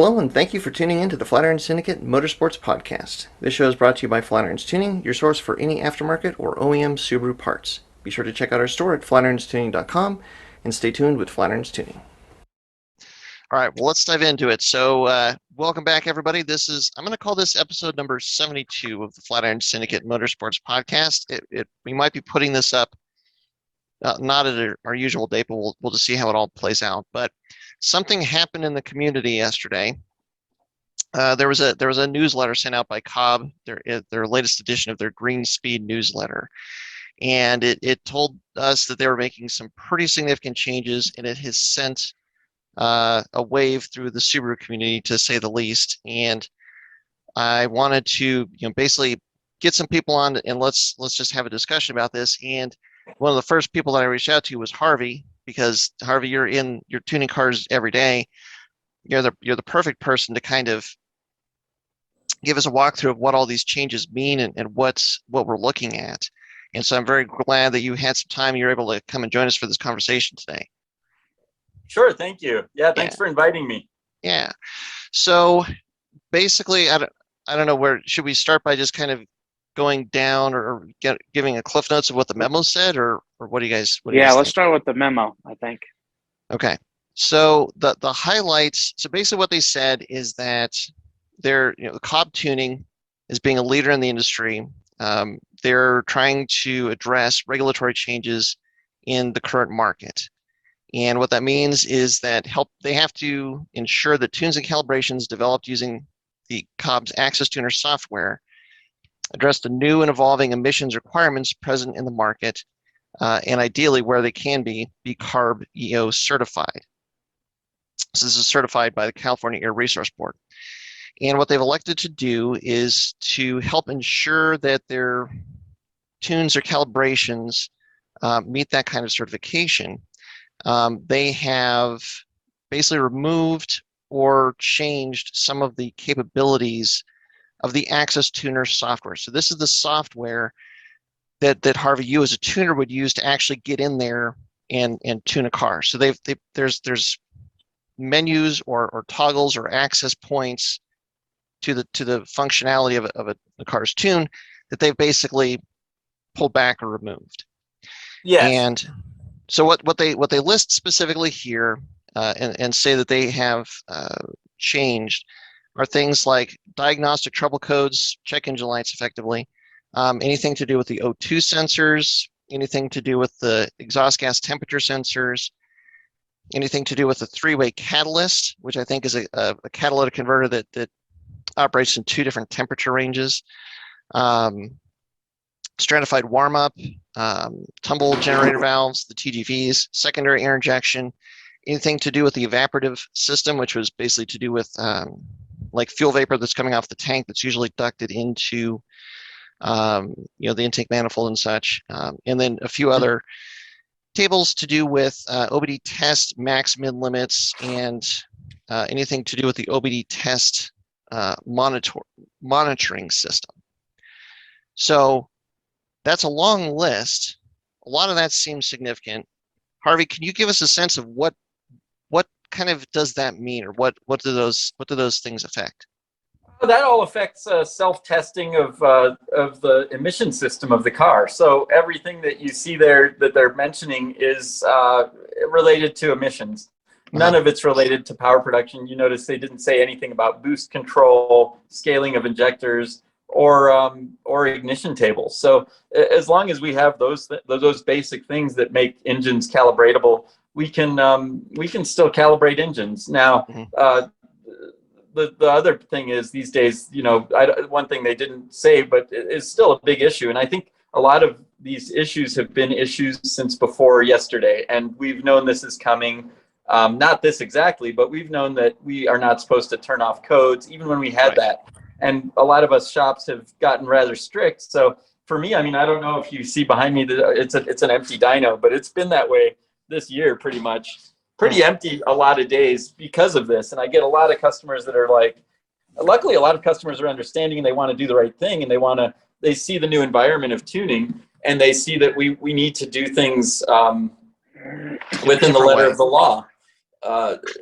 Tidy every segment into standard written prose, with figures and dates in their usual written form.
Hello, and thank you for tuning in to the Flatiron Syndicate Motorsports Podcast. This show is brought to you by Flatiron's Tuning, your source for any aftermarket or OEM Subaru parts. Be sure to check out our store at flatironstuning.com and stay tuned with Flatiron's Tuning. All right, well, let's dive into it. So, welcome back, everybody. I'm going to call this episode number 72 of the Flatiron Syndicate Motorsports Podcast. We might be putting this up not at our usual date, but we'll just see how it all plays out. But something happened in the community yesterday. There was a newsletter sent out by Cobb, their latest edition of their Green Speed newsletter, and it told us that they were making some pretty significant changes, and it has sent a wave through the Subaru community, to say the least. And I wanted to, basically get some people on, and let's just have a discussion about this. And one of the first people that I reached out to was Harvey, because Harvey, you're tuning cars every day. You're the perfect person to kind of give us a walkthrough of what all these changes mean and what we're looking at. And so I'm very glad that you had some time and you're able to come and join us for this conversation today. Sure, thank you. Yeah, thanks for inviting me. Yeah. So basically, I don't know, where should we start, by just kind of going down or giving a cliff notes of what the memo said, or what do you guys? Let's start with the memo, I think. Okay. So the highlights. So basically, what they said is that the Cobb Tuning is being a leader in the industry. They're trying to address regulatory changes in the current market. And what that means is that they have to ensure that tunes and calibrations developed using the Cobb's Access Tuner software address the new and evolving emissions requirements present in the market, and ideally, where they can be CARB EO certified. So this is certified by the California Air Resource Board. And what they've elected to do is to help ensure that their tunes or calibrations meet that kind of certification. They have basically removed or changed some of the capabilities of the Access Tuner software. So this is the software that Harvey, you as a tuner would use to actually get in there and tune a car. So there's menus or toggles or access points to the functionality of a car's tune that they've basically pulled back or removed. Yes. And so what they list specifically here, and say that they have changed, are things like diagnostic trouble codes, check engine lights effectively, anything to do with the O2 sensors, anything to do with the exhaust gas temperature sensors, anything to do with the three-way catalyst, which I think is a catalytic converter that operates in two different temperature ranges, stratified warm-up, tumble generator valves, the TGVs, secondary air injection, anything to do with the evaporative system, which was basically to do with like fuel vapor that's coming off the tank that's usually ducted into the intake manifold and such, and then a few other tables to do with OBD test max mid limits, and anything to do with the OBD test monitoring system. So that's a long list. A lot of that seems significant. Harvey, can you give us a sense of what kind of does that mean, or what do those things affect? That all affects self-testing of the emission system of the car. So everything that you see there that they're mentioning is related to emissions. None of it's related to power production. You notice they didn't say anything about boost control, scaling of injectors, or ignition tables. So as long as we have those basic things that make engines calibratable, we can still calibrate engines. Now, the other thing is, these days, one thing they didn't say, but it is still a big issue. And I think a lot of these issues have been issues since before yesterday. And we've known this is coming, not this exactly, but we've known that we are not supposed to turn off codes, even when we had that. And a lot of us shops have gotten rather strict. So for me, I mean, I don't know if you see behind me that it's an empty dyno, but it's been that way this year pretty much. Pretty empty a lot of days because of this. And I get a lot of customers that are like, luckily a lot of customers are understanding and they want to do the right thing, and they see the new environment of tuning, and they see that we need to do things within the letter of the law.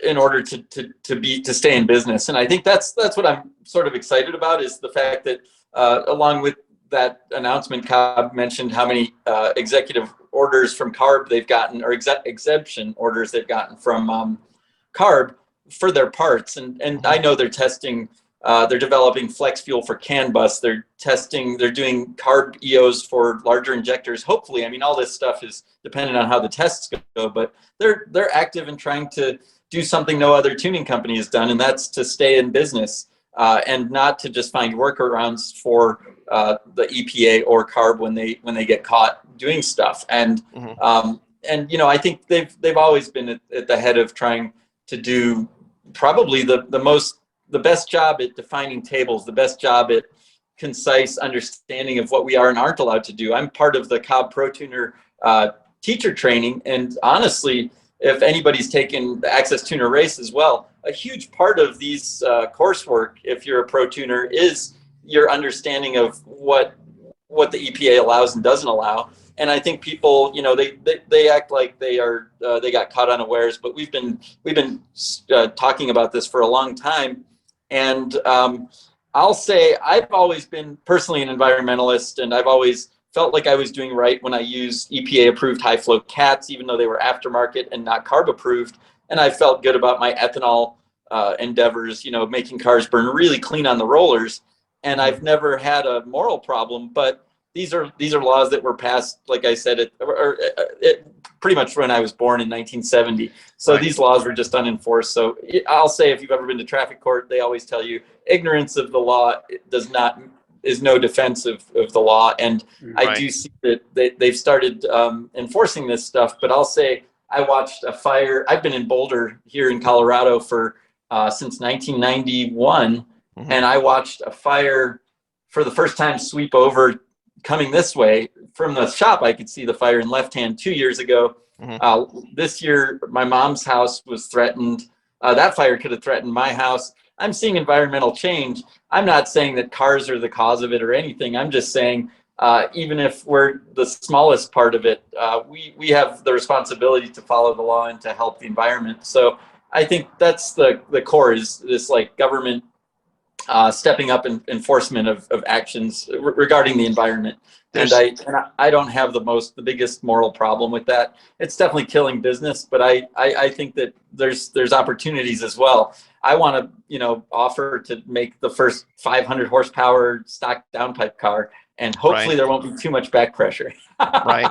in order to stay in business. And I think that's what I'm sort of excited about, is the fact that along with that announcement, Cobb mentioned how many executive orders from CARB they've gotten, or exemption orders they've gotten from CARB for their parts. And I know they're testing, they're developing flex fuel for CAN bus. They're doing CARB EOs for larger injectors. Hopefully, I mean, all this stuff is dependent on how the tests go, but they're active in trying to do something no other tuning company has done, and that's to stay in business and not to just find workarounds for the EPA or CARB when they get caught doing stuff. And and you know, I think they've always been at the head of trying to do probably the best job at defining tables, the best job at concise understanding of what we are and aren't allowed to do. I'm part of the Cobb Pro Tuner teacher training, and honestly, if anybody's taken the Access Tuner race as well, a huge part of these coursework, if you're a pro tuner, is your understanding of what the EPA allows and doesn't allow. And I think people, you know, they act like they got caught unawares, but we've been talking about this for a long time. And I'll say I've always been personally an environmentalist, and I've always felt like I was doing right when I used EPA approved high flow cats, even though they were aftermarket and not CARB approved. And I felt good about my ethanol endeavors, you know, making cars burn really clean on the rollers. And I've never had a moral problem, but these are laws that were passed, like I said, pretty much when I was born in 1970. So right. These laws were just unenforced. So I'll say, if you've ever been to traffic court, they always tell you ignorance of the law is no defense of the law. And right. I do see that they've started enforcing this stuff. But I'll say, I watched a fire. I've been in Boulder here in Colorado for since 1991, and I watched a fire for the first time sweep over coming this way. From the shop, I could see the fire in left hand 2 years ago. This year, my mom's house was threatened. That fire could have threatened my house. I'm seeing environmental change. I'm not saying that cars are the cause of it or anything. I'm just saying, even if we're the smallest part of it, we have the responsibility to follow the law and to help the environment. So I think that's the core, is this like government stepping up in enforcement of actions regarding the environment. And I don't have the biggest moral problem with that. It's definitely killing business, but I think that there's opportunities as well. I want to, you know, offer to make the first 500 horsepower stock downpipe car, and hopefully there won't be too much back pressure. Right.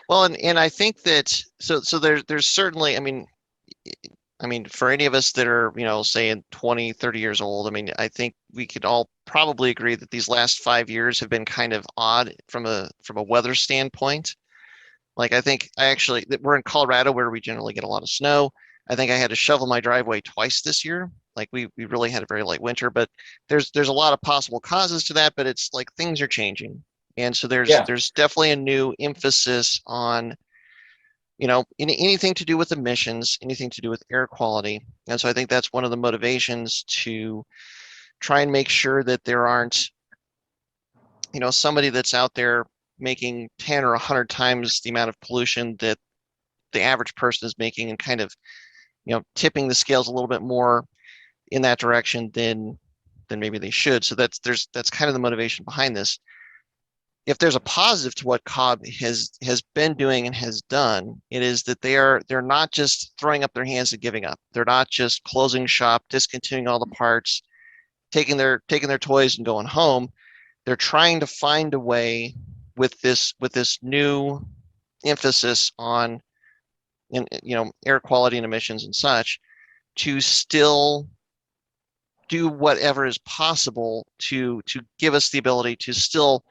Well, and I think that so there's certainly, I mean, for any of us that are, you know, say in 20, 30 years old, I mean, I think we could all probably agree that these last 5 years have been kind of odd from a weather standpoint. Like, I think we're in Colorado, where we generally get a lot of snow. I think I had to shovel my driveway twice this year. Like, we really had a very light winter, but there's a lot of possible causes to that, but it's like things are changing. And so there's definitely a new emphasis on, you know, anything to do with emissions, anything to do with air quality. And so I think that's one of the motivations to try and make sure that there aren't, you know, somebody that's out there making 10 or 100 times the amount of pollution that the average person is making, and kind of, you know, tipping the scales a little bit more in that direction than maybe they should. So that's kind of the motivation behind this. If there's a positive to what Cobb has been doing and has done, it is that they're not just throwing up their hands and giving up. They're not just closing shop, discontinuing all the parts, taking their toys and going home. They're trying to find a way with this new emphasis on, you know, air quality and emissions and such, to still do whatever is possible to give us the ability to still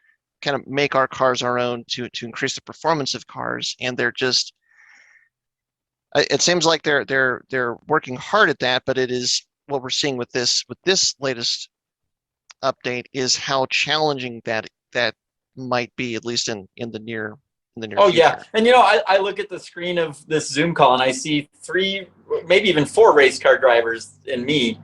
kind of make our cars our own, to increase the performance of cars. And they're just, it seems like they're working hard at that, but it is what we're seeing with this latest update is how challenging that might be, at least in the near future. Yeah. And you know, I look at the screen of this Zoom call and I see 3, maybe even 4 race car drivers in me.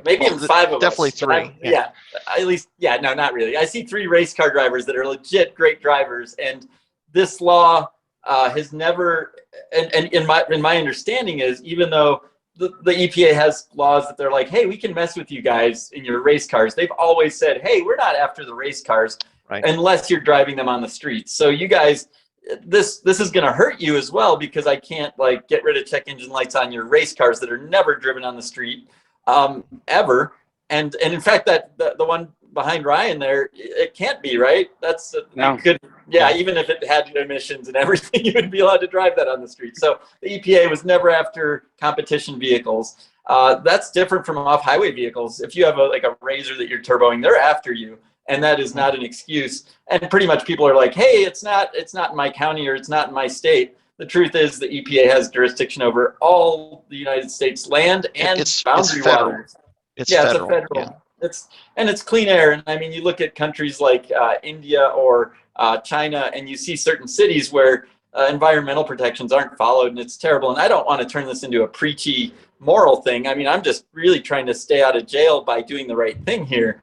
Maybe even 5 of definitely us. Definitely 3. Yeah, at least. Yeah, no, not really. I see 3 race car drivers that are legit great drivers, and this law has never, and in my understanding is, even though the EPA has laws that they're like, hey, we can mess with you guys in your race cars, they've always said, hey, we're not after the race cars unless you're driving them on the streets. So you guys, this is going to hurt you as well, because I can't like get rid of check engine lights on your race cars that are never driven on the street ever. And in fact, that the one behind Ryan there, it can't be, right? That's No. good. Yeah, even if it had emissions and everything, you would be allowed to drive that on the street. So the EPA was never after competition vehicles. That's different from off-highway vehicles. If you have like a Razor that you're turboing, they're after you, and that is not an excuse. And pretty much people are like, hey, it's not in my county, or it's not in my state. The truth is the EPA has jurisdiction over all the United States land and boundary waters. It's federal. Yeah. It's clean air. And I mean, you look at countries like India or China, and you see certain cities where environmental protections aren't followed, and it's terrible. And I don't want to turn this into a preachy moral thing. I mean, I'm just really trying to stay out of jail by doing the right thing here.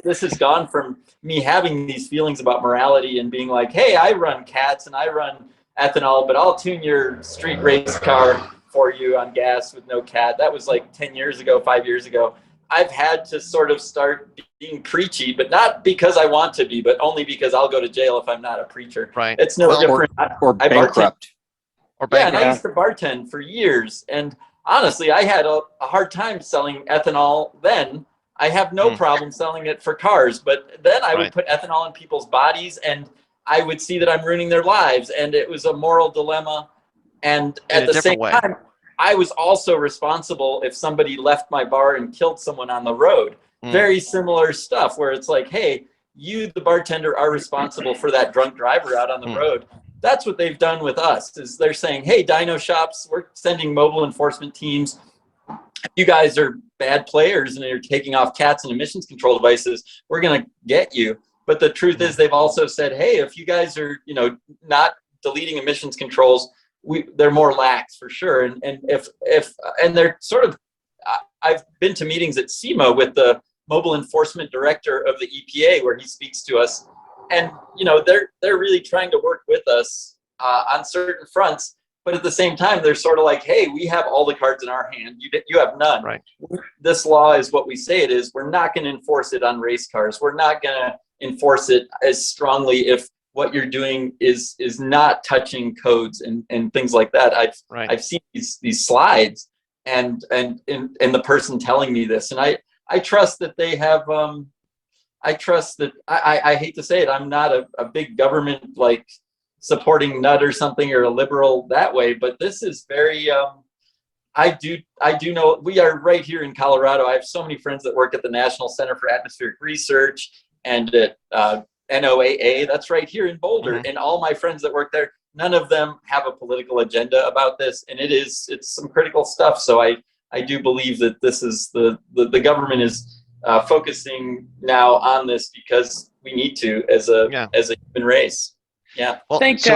This has gone from me having these feelings about morality and being like, hey, I run cats and I run ethanol, but I'll tune your street race car for you on gas with no cat. That was like 10 years ago, 5 years ago. I've had to sort of start being preachy, but not because I want to be, but only because I'll go to jail if I'm not a preacher. Right. It's no different. Or bankrupt. Yeah, and I used to bartend for years. And honestly, I had a hard time selling ethanol then. I have no problem selling it for cars, but then I would put ethanol in people's bodies, and I would see that I'm ruining their lives, and it was a moral dilemma. And at the same time, I was also responsible if somebody left my bar and killed someone on the road. Very similar stuff where it's like, hey, you, the bartender, are responsible for that drunk driver out on the road. That's what they've done with us, is they're saying, hey, dyno shops, we're sending mobile enforcement teams. You guys are bad players and you're taking off cats and emissions control devices, we're going to get you. But the truth is, they've also said, hey, if you guys are, not deleting emissions controls, they're more lax for sure. And if they're sort of, I've been to meetings at SEMA with the mobile enforcement director of the EPA where he speaks to us, and they're really trying to work with us on certain fronts. But at the same time, they're sort of like, hey, we have all the cards in our hand. You have none. Right. This law is what we say it is. We're not going to enforce it on race cars. We're not going to enforce it as strongly if what you're doing is not touching codes and things like that. I've seen these slides and the person telling me this, and I trust that they have. I trust that I hate to say it. I'm not a big government like supporting nut or something, or a liberal that way, but this is very I do know we are right here in Colorado. I have so many friends that work at the National Center for Atmospheric Research and at NOAA. That's right here in Boulder. And all my friends that work there, none of them have a political agenda about this, and it's some critical stuff. So I do believe that this is the government is focusing now on this because we need to as a human race. Yeah. Well, I think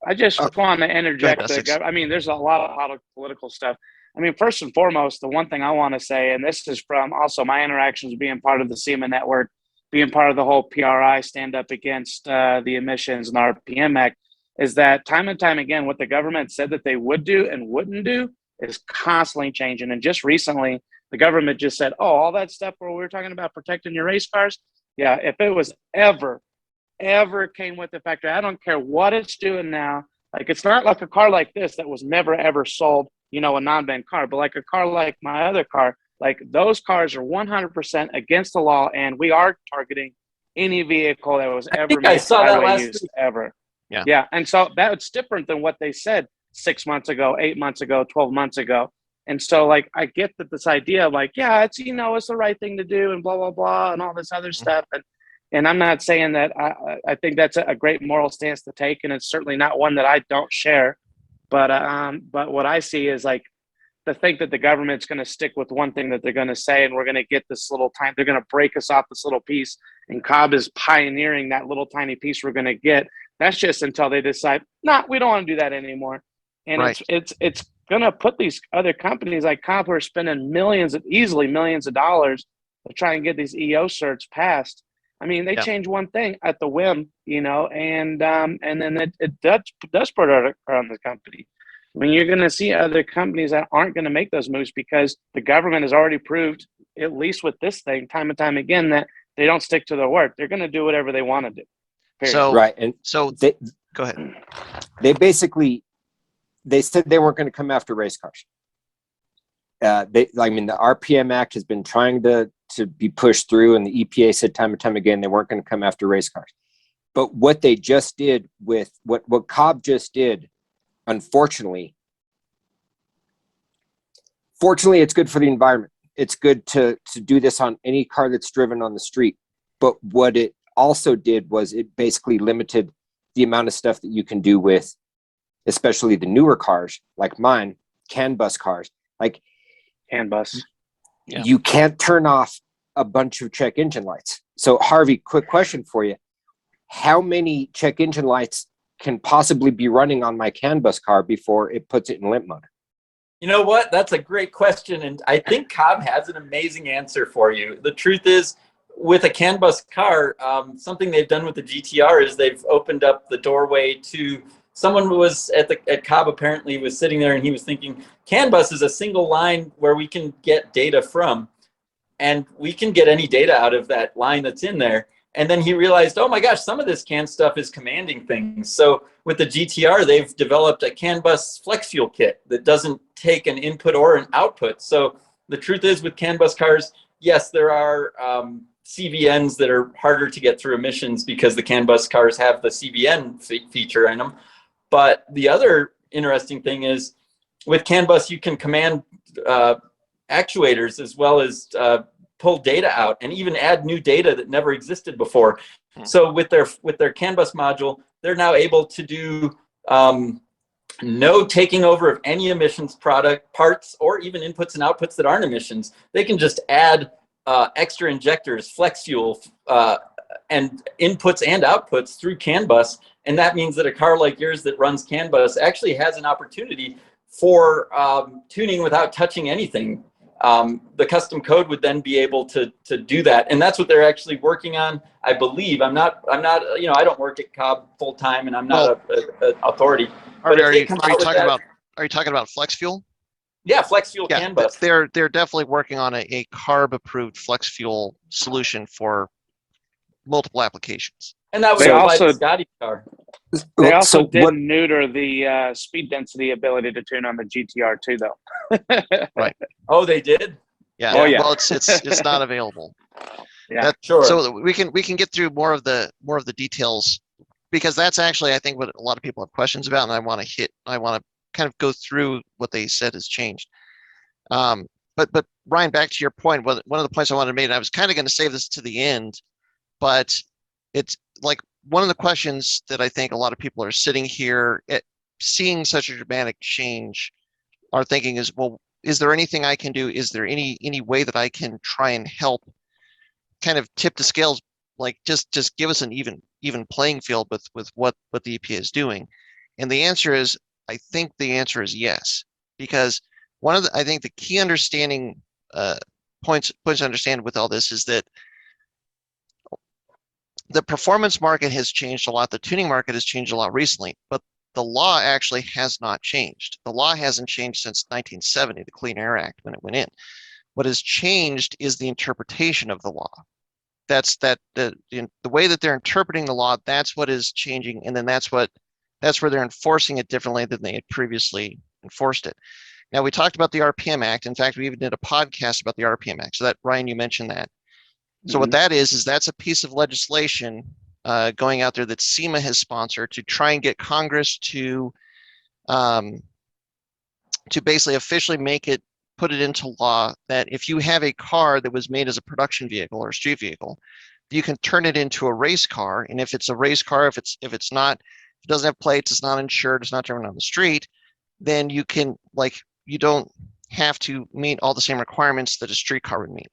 I just want to interject. I mean, there's a lot of political stuff. I mean, first and foremost, the one thing I want to say, and this is from also my interactions being part of the SEMA network, being part of the whole PRI stand up against the emissions and RPM Act, is that time and time again, what the government said that they would do and wouldn't do is constantly changing. And just recently, the government just said, oh, all that stuff where we were talking about protecting your race cars. Yeah, if it was ever came with the factory, I don't care what it's doing now. Like, it's not like a car like this that was never ever sold, a non-ban car, but like a car like my other car, like those cars are 100% against the law, and we are targeting any vehicle that was ever made for highway use ever. Yeah. And so that's different than what they said 6 months ago, 8 months ago, 12 months ago. And so, like, I get that this idea of like, yeah, it's, it's the right thing to do and blah, blah, blah, and all this other stuff. And I'm not saying that I think that's a great moral stance to take, and it's certainly not one that I don't share. But what I see is like to think that the government's going to stick with one thing that they're going to say, and we're going to get this little time. They're going to break us off this little piece, and Cobb is pioneering that little tiny piece we're going to get. That's just until they decide, we don't want to do that anymore. And it's going to put these other companies like Cobb who are spending easily millions of dollars to try and get these EO certs passed. I mean, they change one thing at the whim, and then it does put on the company. I mean, you're going to see other companies that aren't going to make those moves because the government has already proved, at least with this thing, time and time again, that they don't stick to their word. They're going to do whatever they want to do. Period. So right, and so go ahead. They said they weren't going to come after race cars. The RPM Act has been trying to be pushed through, and the EPA said time and time again they weren't going to come after race cars. But what they just did with what Cobb just did, fortunately, it's good for the environment. It's good to do this on any car that's driven on the street. But what it also did was it basically limited the amount of stuff that you can do with, especially the newer cars like mine, CAN bus cars. Like CAN bus. Yeah. You can't turn off a bunch of check engine lights. So Harvey, quick question for you. How many check engine lights can possibly be running on my CAN bus car before it puts it in limp mode? You know what? That's a great question. And I think Cobb has an amazing answer for you. The truth is, with a CAN bus car, something they've done with the GTR is they've opened up the doorway to someone who was at Cobb apparently was sitting there and he was thinking, CAN bus is a single line where we can get data from, and we can get any data out of that line that's in there. And then he realized, oh my gosh, some of this CAN stuff is commanding things. So with the GTR, they've developed a CAN bus Flex Fuel kit that doesn't take an input or an output. So the truth is, with CAN bus cars, yes, there are CVNs that are harder to get through emissions because the CAN bus cars have the CVN feature in them. But the other interesting thing is, with CAN bus, you can command actuators as well as pull data out and even add new data that never existed before. So with their CAN bus module, they're now able to do no taking over of any emissions parts or even inputs and outputs that aren't emissions. They can just add extra injectors, flex fuel, and inputs and outputs through CAN bus. And that means that a car like yours that runs CAN bus actually has an opportunity for tuning without touching anything. The custom code would then be able to do that, and that's what they're actually working on. I believe. I'm not. I don't work at Cobb full time, and I'm not an authority. Are you talking about Flex Fuel? Yeah, Flex Fuel CAN bus. They're definitely working on a CARB approved Flex Fuel solution for multiple applications. And that was also Scotty's car. They also didn't neuter the speed density ability to tune on the GTR too, though. Right. Oh, they did? Yeah. Oh, yeah. Well, it's not available. Yeah. Sure. So we can get through more of the details, because that's actually, I think, what a lot of people have questions about, and I want to kind of go through what they said has changed. But Ryan, back to your point, one of the points I wanted to make, and I was kind of going to save this to the end, but it's like one of the questions that I think a lot of people are sitting here seeing such a dramatic change are thinking is, well, is there anything I can do? Is there any way that I can try and help kind of tip the scales, like just give us an even playing field with what the EPA is doing? And the answer is, I think the answer is yes, because I think the key understanding points to understand with all this is that the performance market has changed a lot. The tuning market has changed a lot recently, but the law actually has not changed. The law hasn't changed since 1970, the Clean Air Act, when it went in. What has changed is the interpretation of the law. That's the way that they're interpreting the law. That's what is changing, and then that's where they're enforcing it differently than they had previously enforced it. Now, we talked about the RPM Act. In fact, we even did a podcast about the RPM Act. So that, Ryan, you mentioned that. So what that is that's a piece of legislation going out there that SEMA has sponsored to try and get Congress to basically officially put it into law that if you have a car that was made as a production vehicle or a street vehicle, you can turn it into a race car. And if it's a race car, if it doesn't have plates, it's not insured, it's not driven on the street, then you don't have to meet all the same requirements that a street car would meet.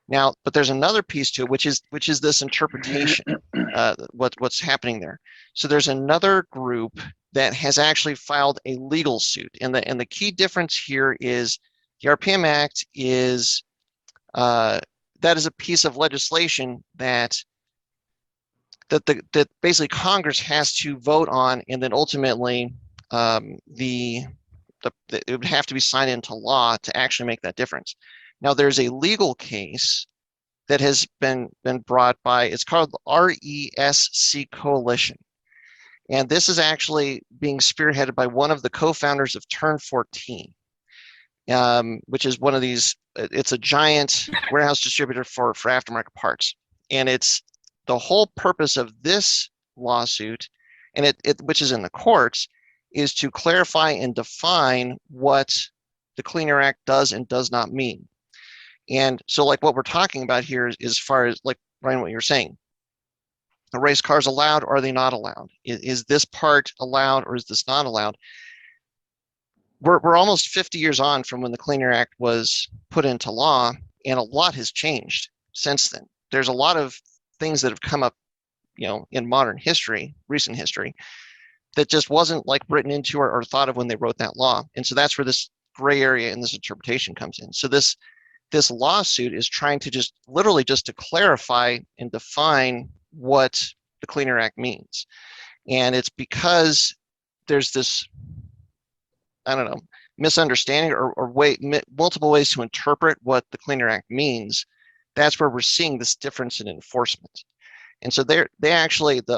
Now, but there's another piece to it, which is this interpretation, what's happening there. So there's another group that has actually filed a legal suit, and the key difference here is the RPM Act is that is a piece of legislation that basically Congress has to vote on, and then ultimately it would have to be signed into law to actually make that difference. Now, there's a legal case that has been brought by, it's called the RESC Coalition. And this is actually being spearheaded by one of the co-founders of Turn 14, which is one of these, it's a giant warehouse distributor for aftermarket parts. And it's the whole purpose of this lawsuit, and which is in the courts, is to clarify and define what the Clean Air Act does and does not mean. And so like what we're talking about here is as far as like, Ryan, what you're saying, are race cars allowed or are they not allowed? Is this part allowed or is this not allowed? We're almost 50 years on from when the Clean Air Act was put into law, and a lot has changed since then. There's a lot of things that have come up, in modern history, recent history, that just wasn't like written into or thought of when they wrote that law. And so that's where this gray area and this interpretation comes in. So this lawsuit is trying to just literally just to clarify and define what the Clean Air Act means. And it's because there's this, I don't know, misunderstanding or multiple ways to interpret what the Clean Air Act means. That's where we're seeing this difference in enforcement. And so the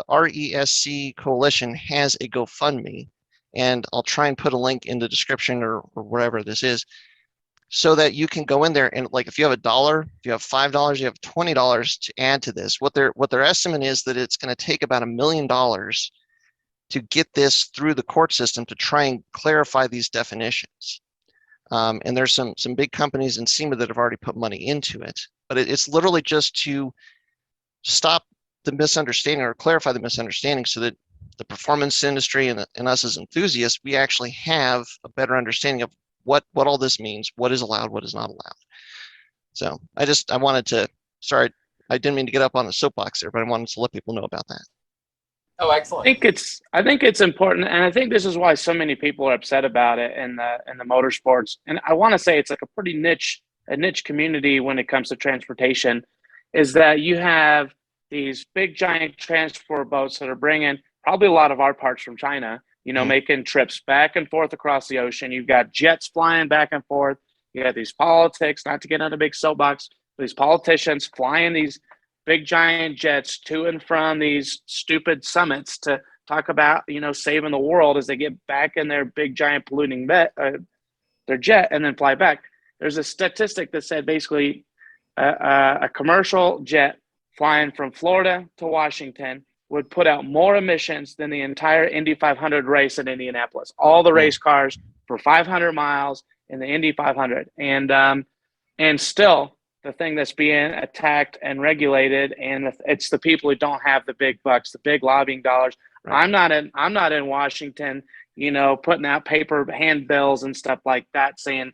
RESC Coalition has a GoFundMe, and I'll try and put a link in the description or wherever this is, so that you can go in there and, like, if you have $1, if you have $5, you have $20 to add to this. What their estimate is that it's going to take about $1 million to get this through the court system to try and clarify these definitions. And there's some big companies in SEMA that have already put money into it, but it's literally just to stop the misunderstanding or clarify the misunderstanding so that the performance industry and us as enthusiasts, we actually have a better understanding of what all this means, what is allowed, what is not allowed. So I wanted to, sorry, I didn't mean to get up on a soapbox there, but I wanted to let people know about that. Oh, excellent. I think it's important, and I think this is why so many people are upset about it in the motorsports. And I want to say it's like a pretty niche community when it comes to transportation, is that you have these big giant transport boats that are bringing probably a lot of our parts from China, making trips back and forth across the ocean. You've got jets flying back and forth. You got these politics, not to get on a big soapbox, these politicians flying these big giant jets to and from these stupid summits to talk about, saving the world as they get back in their big giant polluting their jet and then fly back. There's a statistic that said basically a commercial jet flying from Florida to Washington would put out more emissions than the entire Indy 500 race in Indianapolis. All the race cars for 500 miles in the Indy 500. And still, the thing that's being attacked and regulated, and it's the people who don't have the big bucks, the big lobbying dollars. Right. I'm not in Washington, putting out paper handbills and stuff like that, saying,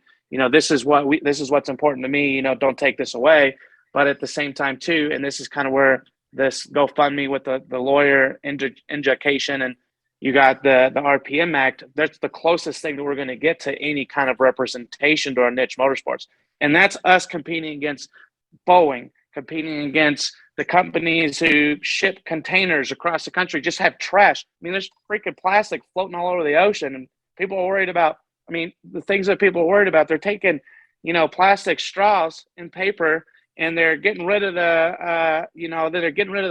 this is what's important to me. Don't take this away. But at the same time, too, and this is kind of where this GoFundMe with the lawyer injunction, and you got the RPM Act, that's the closest thing that we're going to get to any kind of representation to our niche motorsports. And that's us competing against Boeing, competing against the companies who ship containers across the country, just have trash. I mean, there's freaking plastic floating all over the ocean, and people are worried about, the things that people are worried about, they're taking, plastic straws and paper, and they're getting rid of the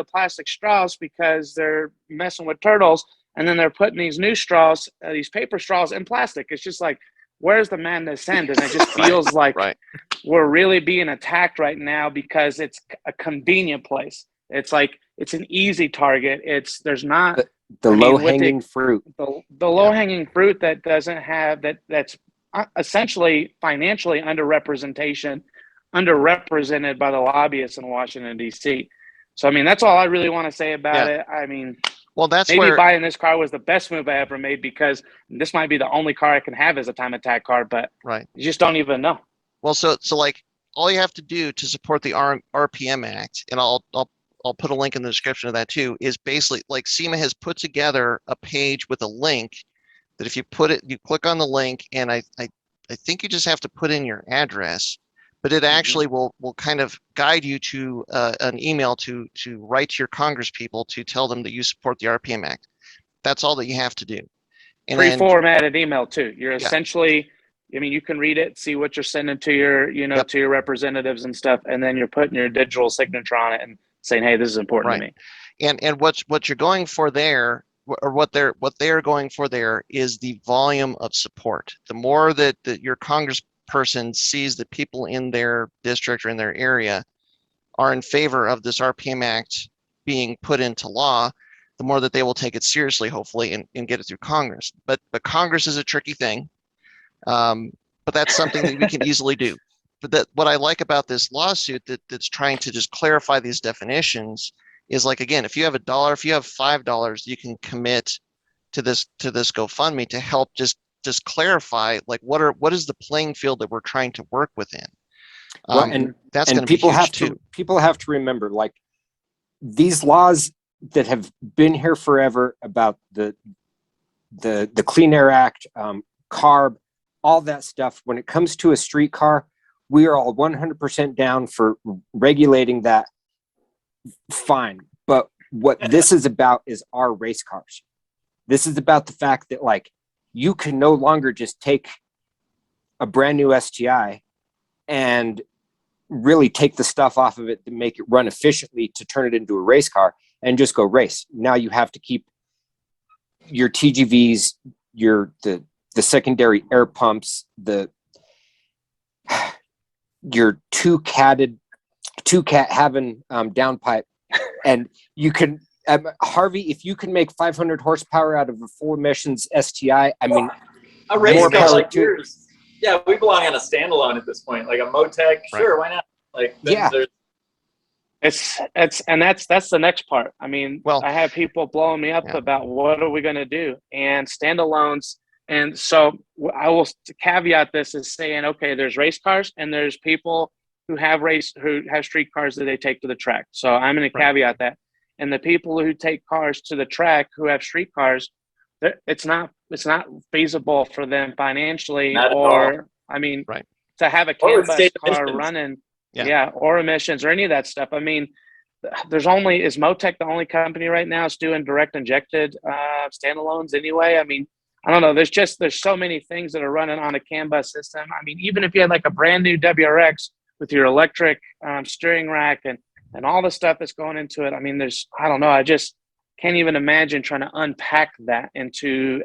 plastic straws because they're messing with turtles. And then they're putting these new straws, these paper straws in plastic. It's just like, where's the madness end? And it just feels like we're really being attacked right now because it's a convenient place. It's like, it's an easy target. There's not the low-hanging fruit. The low-hanging fruit that doesn't have, that's essentially financially underrepresented by the lobbyists in Washington, D.C. So, that's all I really want to say about it. Well, that's maybe where buying this car was the best move I ever made, because this might be the only car I can have as a time attack car, but you just don't even know. Well, so like all you have to do to support the RPM Act, and I'll put a link in the description of that too, is basically like SEMA has put together a page with a link that if you click on the link, and I think you just have to put in your address, but it actually will kind of guide you to an email to write to your Congress people to tell them that you support the RPM Act. That's all that you have to do. And pre-formatted email too. You're essentially, I mean, you can read it, see what you're sending to your, to your representatives and stuff, and then you're putting your digital signature on it and saying, "Hey, this is important to me." And what you're going for there, or what they're going for there, is the volume of support. The more that your congressperson sees that people in their district or in their area are in favor of this RPM Act being put into law, the more that they will take it seriously, hopefully, and get it through Congress. But Congress is a tricky thing. But that's something that we can easily do. But what I like about this lawsuit that's trying to just clarify these definitions is, like, again, if you have $1, if you have $5, you can commit to this GoFundMe to help just clarify, like, what is the playing field that we're trying to work within. And that's going to be huge too. People have to remember, like, these laws that have been here forever about the Clean Air Act, CARB, all that stuff. When it comes to a street car, we are all 100% down for regulating that. Fine. But what this is about is our race cars. This is about the fact that, like, you can no longer just take a brand new STI and really take the stuff off of it to make it run efficiently to turn it into a race car and just go race. Now you have to keep your TGVs, the secondary air pumps, your two cat having downpipe, and you can Harvey, if you can make 500 horsepower out of a full emissions STI, I mean, a race car like yours. Yeah, we belong on a standalone at this point, like a Motec. Sure, why not? Like, it's that's the next part. I mean, I have people blowing me up about what are we going to do, and standalones. And so I will caveat this as saying, okay, there's race cars and there's people who have street cars that they take to the track. So I'm going to caveat that. And the people who take cars to the track who have street cars, it's not feasible for them financially, or I mean, to have a CAN bus car running, or emissions or any of that stuff. I mean, is Motec the only company right now that's doing direct injected standalones anyway? I mean, I don't know. There's so many things that are running on a CAN bus system. I mean, even if you had like a brand new WRX with your electric steering rack and all the stuff that's going into it, I mean, I don't know. I just can't even imagine trying to unpack that into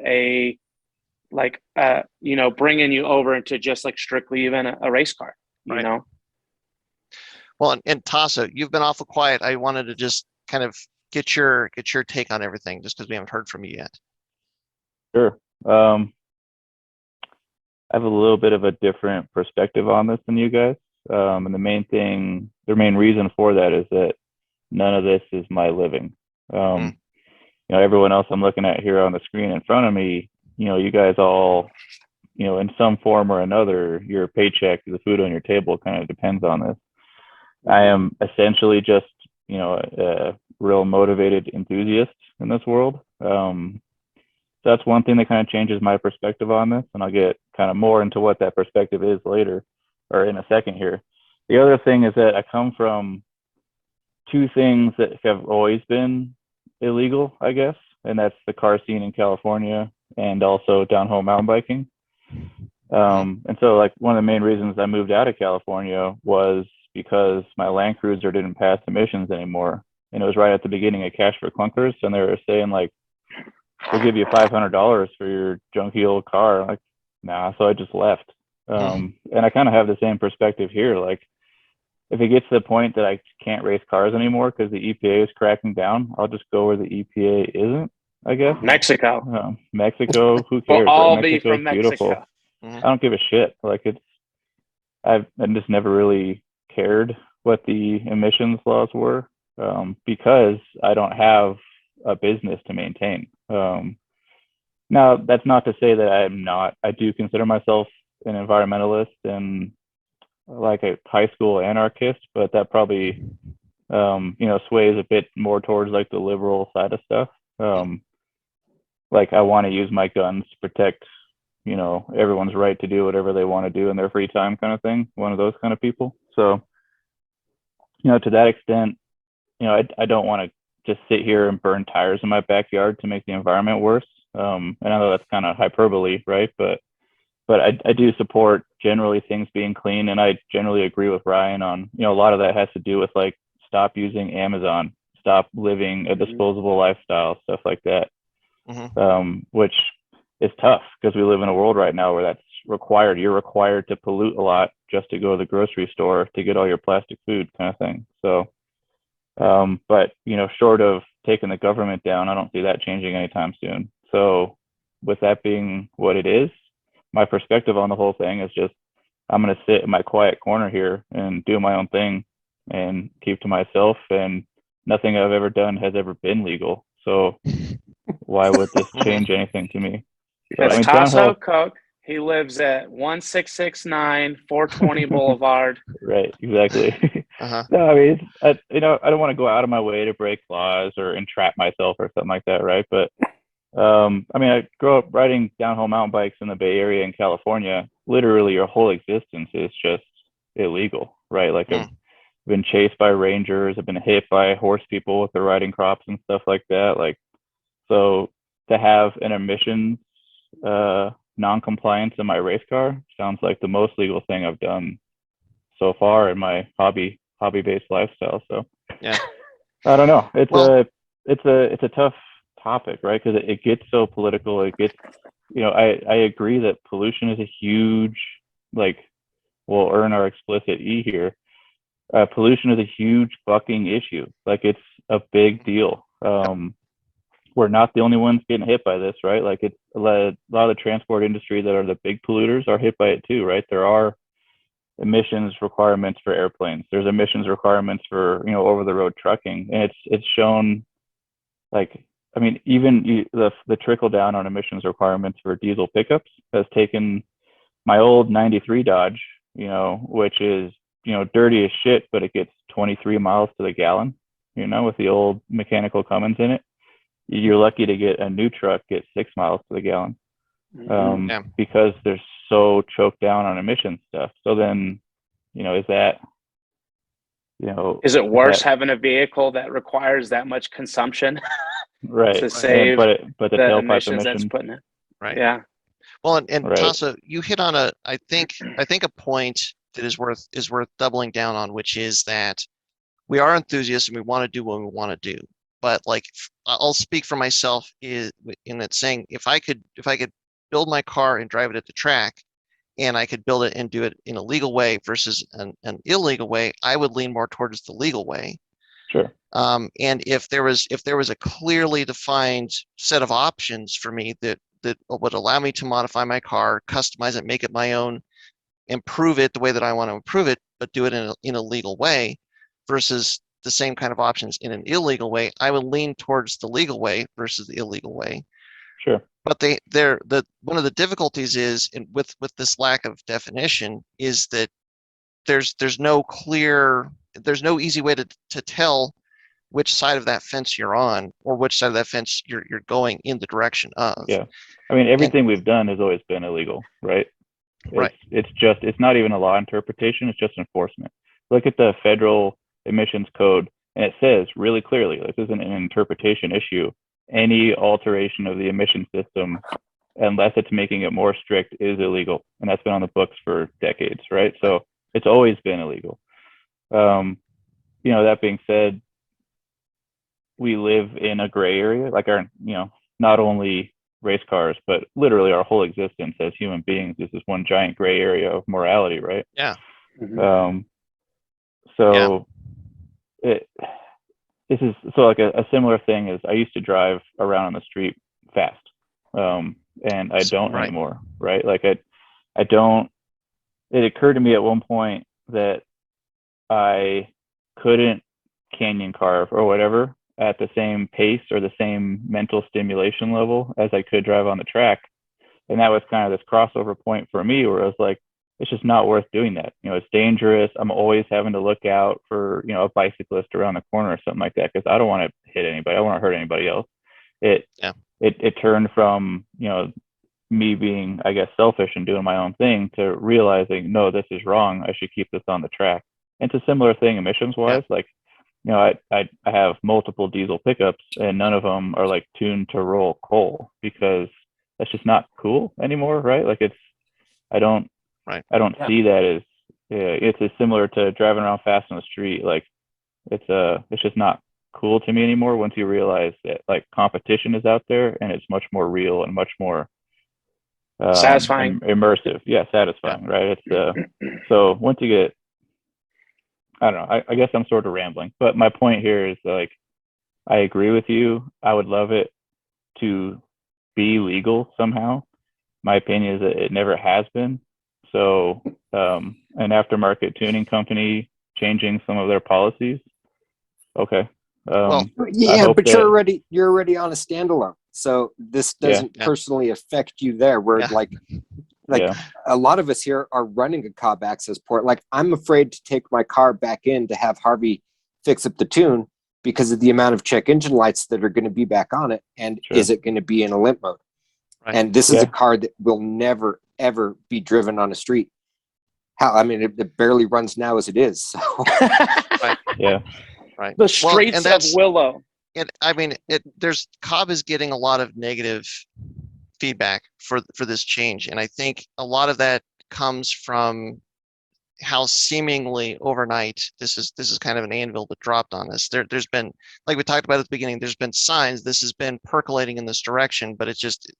bringing you over into just like strictly even a race car, you know? Well, and Tasso, you've been awful quiet. I wanted to just kind of get your take on everything, just because we haven't heard from you yet. Sure. I have a little bit of a different perspective on this than you guys. And the main reason for that is that none of this is my living. Everyone else I'm looking at here on the screen in front of me, you guys all, in some form or another, your paycheck, the food on your table kind of depends on this. I am essentially just, a real motivated enthusiast in this world. So that's one thing that kind of changes my perspective on this, and I'll get kind of more into what that perspective is later, or in a second here. The other thing is that I come from two things that have always been illegal, I guess, and that's the car scene in California and also downhill mountain biking. And so, like, one of the main reasons I moved out of California was because my Land Cruiser didn't pass emissions anymore, and it was right at the beginning of Cash for Clunkers, and they were saying, like, we'll give you $500 for your junky old car. Like, nah, so I just left. And I kind of have the same perspective here. Like, if it gets to the point that I can't race cars anymore because the EPA is cracking down, I'll just go where the EPA isn't, I guess. Mexico. Mexico, who cares? We'll all be from Mexico. Beautiful. I don't give a shit. Like, I've just never really cared what the emissions laws were, because I don't have a business to maintain. Now, that's not to say that I do consider myself an environmentalist and like a high school anarchist, but that probably, sways a bit more towards like the liberal side of stuff. Like, I want to use my guns to protect, everyone's right to do whatever they want to do in their free time kind of thing. One of those kind of people. So, to that extent, I don't want to just sit here and burn tires in my backyard to make the environment worse. And I know that's kind of hyperbole, right? But I do support generally things being clean, and I generally agree with Ryan on, a lot of that has to do with like stop using Amazon, stop living a disposable lifestyle, stuff like that. Which is tough because we live in a world right now where that's required. You're required to pollute a lot just to go to the grocery store to get all your plastic food kind of thing. So, but short of taking the government down, I don't see that changing anytime soon. So with that being what it is, my perspective on the whole thing is just, I'm going to sit in my quiet corner here and do my own thing and keep to myself, and nothing I've ever done has ever been legal. So why would this change anything to me? So, it's Tasso Cook. He lives at 1669 420 Boulevard. Right, exactly. No, I mean, I don't want to go out of my way to break laws or entrap myself or something like that, right? But I grew up riding downhill mountain bikes in the Bay Area in California. Literally, your whole existence is just illegal, right? Like I've been chased by rangers, I've been hit by horse people with their riding crops and stuff like that. Like, so to have an emissions non-compliance in my race car sounds like the most legal thing I've done so far in my hobby-based lifestyle. So yeah, I don't know. It's a tough topic, right? Because it gets so political. It gets, I agree that pollution is a huge, like, we'll earn our explicit E here. Pollution is a huge fucking issue. Like, it's a big deal. We're not the only ones getting hit by this, right? Like, it's a lot of the transport industry that are the big polluters are hit by it too, right? There are emissions requirements for airplanes. There's emissions requirements for, over-the-road trucking, and it's shown, like, I mean, even the trickle down on emissions requirements for diesel pickups has taken my old 93 Dodge, which is, dirty as shit, but it gets 23 miles to the gallon, with the old mechanical Cummins in it. You're lucky to get a new truck get 6 miles to the gallon, because they're so choked down on emission stuff. So then, is that, is it worse having a vehicle that requires that much consumption? Right. To save but the tailpipe emissions emission. that's putting it. Right. Yeah. Well, and Right. Tasso, you hit on I think a point that is worth doubling down on, which is that we are enthusiasts and we want to do what we want to do. But like, I'll speak for myself in that saying, if I could build my car and drive it at the track, and I could build it and do it in a legal way versus an illegal way, I would lean more towards the legal way. Sure. And if there was a clearly defined set of options for me that would allow me to modify my car, customize it, make it my own, improve it the way that I want to improve it, but do it in a legal way, versus the same kind of options in an illegal way, I would lean towards the legal way versus the illegal way. Sure. But one of the difficulties is with this lack of definition is that there's no easy way to tell which side of that fence you're on, or which side of that fence you're going in the direction of. Yeah. I mean, everything we've done has always been illegal, right? It's not even a law interpretation, it's just enforcement. Look at the federal emissions code, and it says really clearly, this isn't an interpretation issue. Any alteration of the emission system, unless it's making it more strict, is illegal. And that's been on the books for decades, right? So it's always been illegal. That being said, we live in a gray area, like our, not only race cars, but literally our whole existence as human beings is this one giant gray area of morality, right? Yeah. This is like a similar thing is I used to drive around on the street fast, and I don't anymore, right? Like I don't. It occurred to me at one point that I couldn't canyon carve or whatever at the same pace or the same mental stimulation level as I could drive on the track, and that was kind of this crossover point for me where I was like, it's just not worth doing that. It's dangerous. I'm always having to look out for, a bicyclist around the corner or something like that, because I don't want to hit anybody. I don't want to hurt anybody else. It turned from, me being, I guess, selfish and doing my own thing to realizing, no, this is wrong. I should keep this on the track. And it's a similar thing emissions wise. Like, you know, I have multiple diesel pickups and none of them are like tuned to roll coal because that's just not cool anymore, right? Like I don't see that as, it's as similar to driving around fast on the street. Like it's just not cool to me anymore once you realize that like competition is out there and it's much more real and much more satisfying, immersive. Yeah, satisfying, right? It's so once you get, I don't know, I guess I'm sort of rambling, but my point here is like I agree with you. I would love it to be legal somehow. My opinion is that it never has been. So an aftermarket tuning company changing some of their policies, okay. Yeah, but you're already on a standalone, so this doesn't personally affect you there. Where like a lot of us here are running a Cobb access port. Like I'm afraid to take my car back in to have Harvey fix up the tune because of the amount of check engine lights that are going to be back on it, and is it going to be in a limp mode? Right. And this is a car that will never ever be driven on a street. I mean, it barely runs now as it is. So. Right. Yeah. Right. The streets of Willow. There's Cobb is getting a lot of negative feedback for this change, and I think a lot of that comes from how seemingly overnight this is kind of an anvil that dropped on us. There's been, like we talked about at the beginning, there's been signs this has been percolating in this direction, but it's just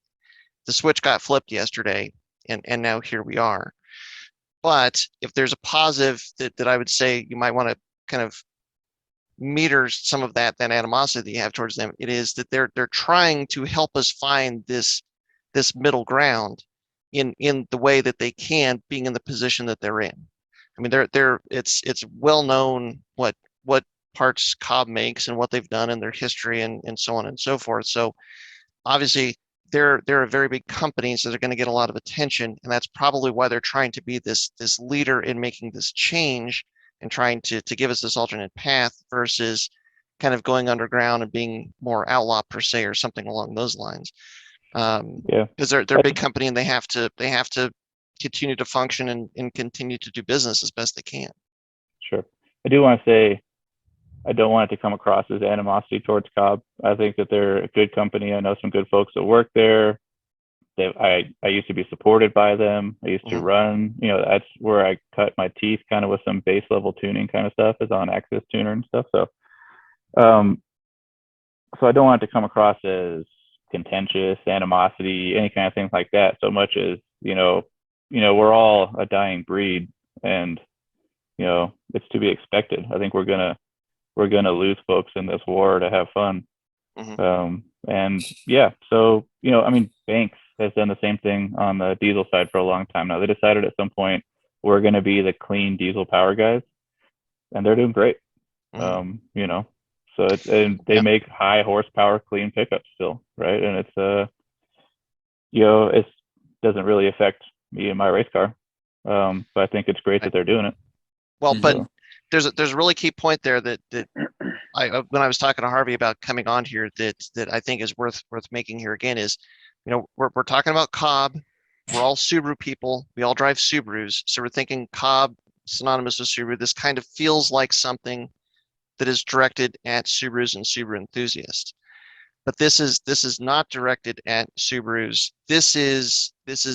the switch got flipped yesterday, and now here we are. But if there's a positive that I would say you might want to kind of meter some of that animosity that you have towards them, it is that they're trying to help us find this middle ground in the way that they can, being in the position that they're in. I mean, it's well known what parts Cobb makes and what they've done in their history and so on and so forth. So obviously they're a very big company, so they're going to get a lot of attention, and that's probably why they're trying to be this leader in making this change and trying to give us this alternate path versus kind of going underground and being more outlaw per se or something along those lines. Because they're a big company and they have to continue to function and continue to do business as best they can. Sure. I do want to say I don't want it to come across as animosity towards Cobb. I think that they're a good company. I know some good folks that work there. I used to be supported by them. I used to run, you know, that's where I cut my teeth kind of with some base level tuning kind of stuff, is on Access Tuner and stuff. So I don't want it to come across as contentious, animosity, any kind of thing like that, so much as, you know, we're all a dying breed, and, you know, it's to be expected. I think we're gonna lose folks in this war to have fun. And yeah, so, you know, I mean, Banks has done the same thing on the diesel side for a long time now. They decided at some point we're going to be the clean diesel power guys, and they're doing great. You know, so and they make high horsepower clean pickups still, right? And it's you know, it doesn't really affect me and my race car, but I think it's great that they're doing it. Well, but there's a really key point there that when I was talking to Harvey about coming on here, that I think is worth making here again is, you know, we're talking about Cobb. We're all Subaru people. We all drive Subarus, so we're thinking Cobb synonymous with Subaru. This kind of feels like something that is directed at Subarus and Subaru enthusiasts. But this is not directed at Subarus. This is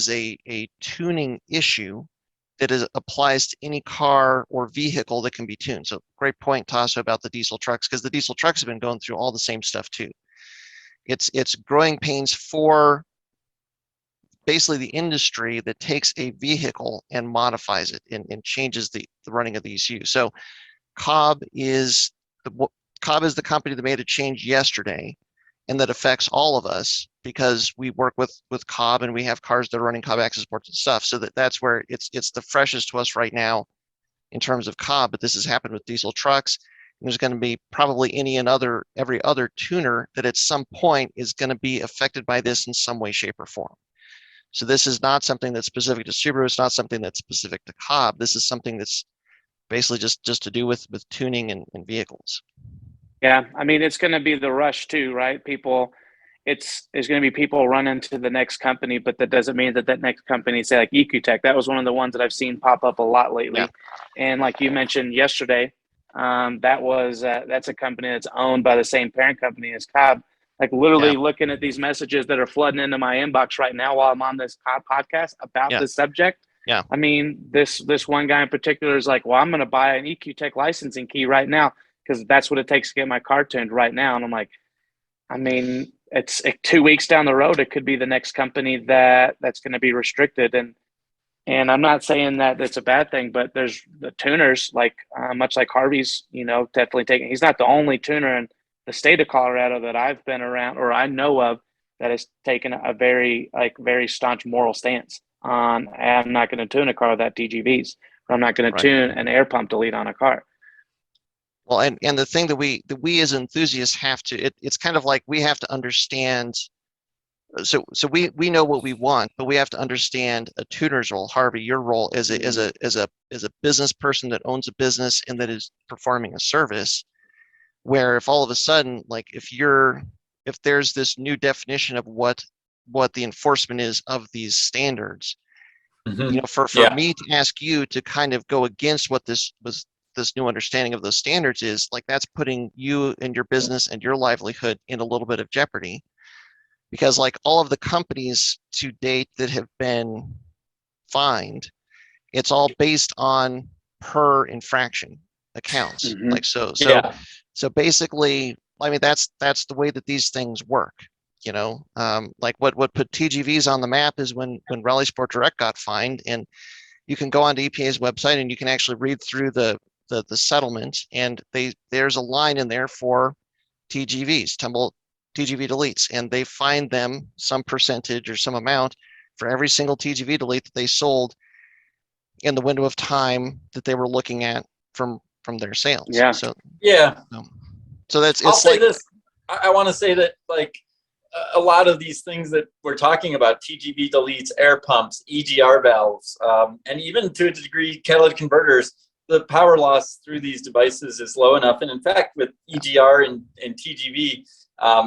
a tuning issue that applies to any car or vehicle that can be tuned. So great point, Tasso, about the diesel trucks, because the diesel trucks have been going through all the same stuff too. It's growing pains for basically the industry that takes a vehicle and modifies it and changes the running of the ECU. So Cobb is the company that made a change yesterday, and that affects all of us because we work with Cobb and we have cars that are running Cobb access ports and stuff. So that's where it's the freshest to us right now in terms of Cobb. But this has happened with diesel trucks. And there's going to be probably every other tuner that at some point is going to be affected by this in some way, shape, or form. So this is not something that's specific to Subaru. It's not something that's specific to Cobb. This is something that's basically just to do with tuning and vehicles. Yeah, I mean, it's going to be the rush too, right? People, there's going to be people running to the next company, but that doesn't mean that next company, say like EQTech, that was one of the ones that I've seen pop up a lot lately. Yeah. And like you mentioned yesterday, that's a company that's owned by the same parent company as Cobb. Like literally looking at these messages that are flooding into my inbox right now while I'm on this podcast about this subject. Yeah. I mean, this one guy in particular is like, well, I'm going to buy an EQTech licensing key right now because that's what it takes to get my car tuned right now. And I'm like, I mean, it's 2 weeks down the road, it could be the next company that's going to be restricted. And I'm not saying that it's a bad thing, but there's the tuners, like much like Harvey's, definitely taking. He's not the only tuner in the state of Colorado that I've been around or I know of that has taken a very staunch moral stance on. I'm not going to tune a car without TGVs, or I'm not going to tune an air pump delete on a car. Well, and the thing that we as enthusiasts have to, it's kind of like we have to understand. So we know what we want, but we have to understand a tuner's role. Harvey, your role as a business person that owns a business and that is performing a service, where if all of a sudden, like if there's this new definition of what the enforcement is of these standards, for me to ask you to kind of go against what this new understanding of those standards is, like that's putting you and your business and your livelihood in a little bit of jeopardy. Because like all of the companies to date that have been fined, it's all based on per infraction accounts. Like so basically, I mean that's the way that these things work. Like what put TGVs on the map is when Rally Sport Direct got fined, and you can go onto EPA's website and you can actually read through the settlement, and there's a line in there for TGVs, TGV deletes, and they find them some percentage or some amount for every single TGV delete that they sold in the window of time that they were looking at from their sales. Yeah. So I'll say this. I want to say that like a lot of these things that we're talking about, TGV deletes, air pumps, EGR valves, and even to a degree catalytic converters, the power loss through these devices is low enough. And in fact, with EGR and TGV,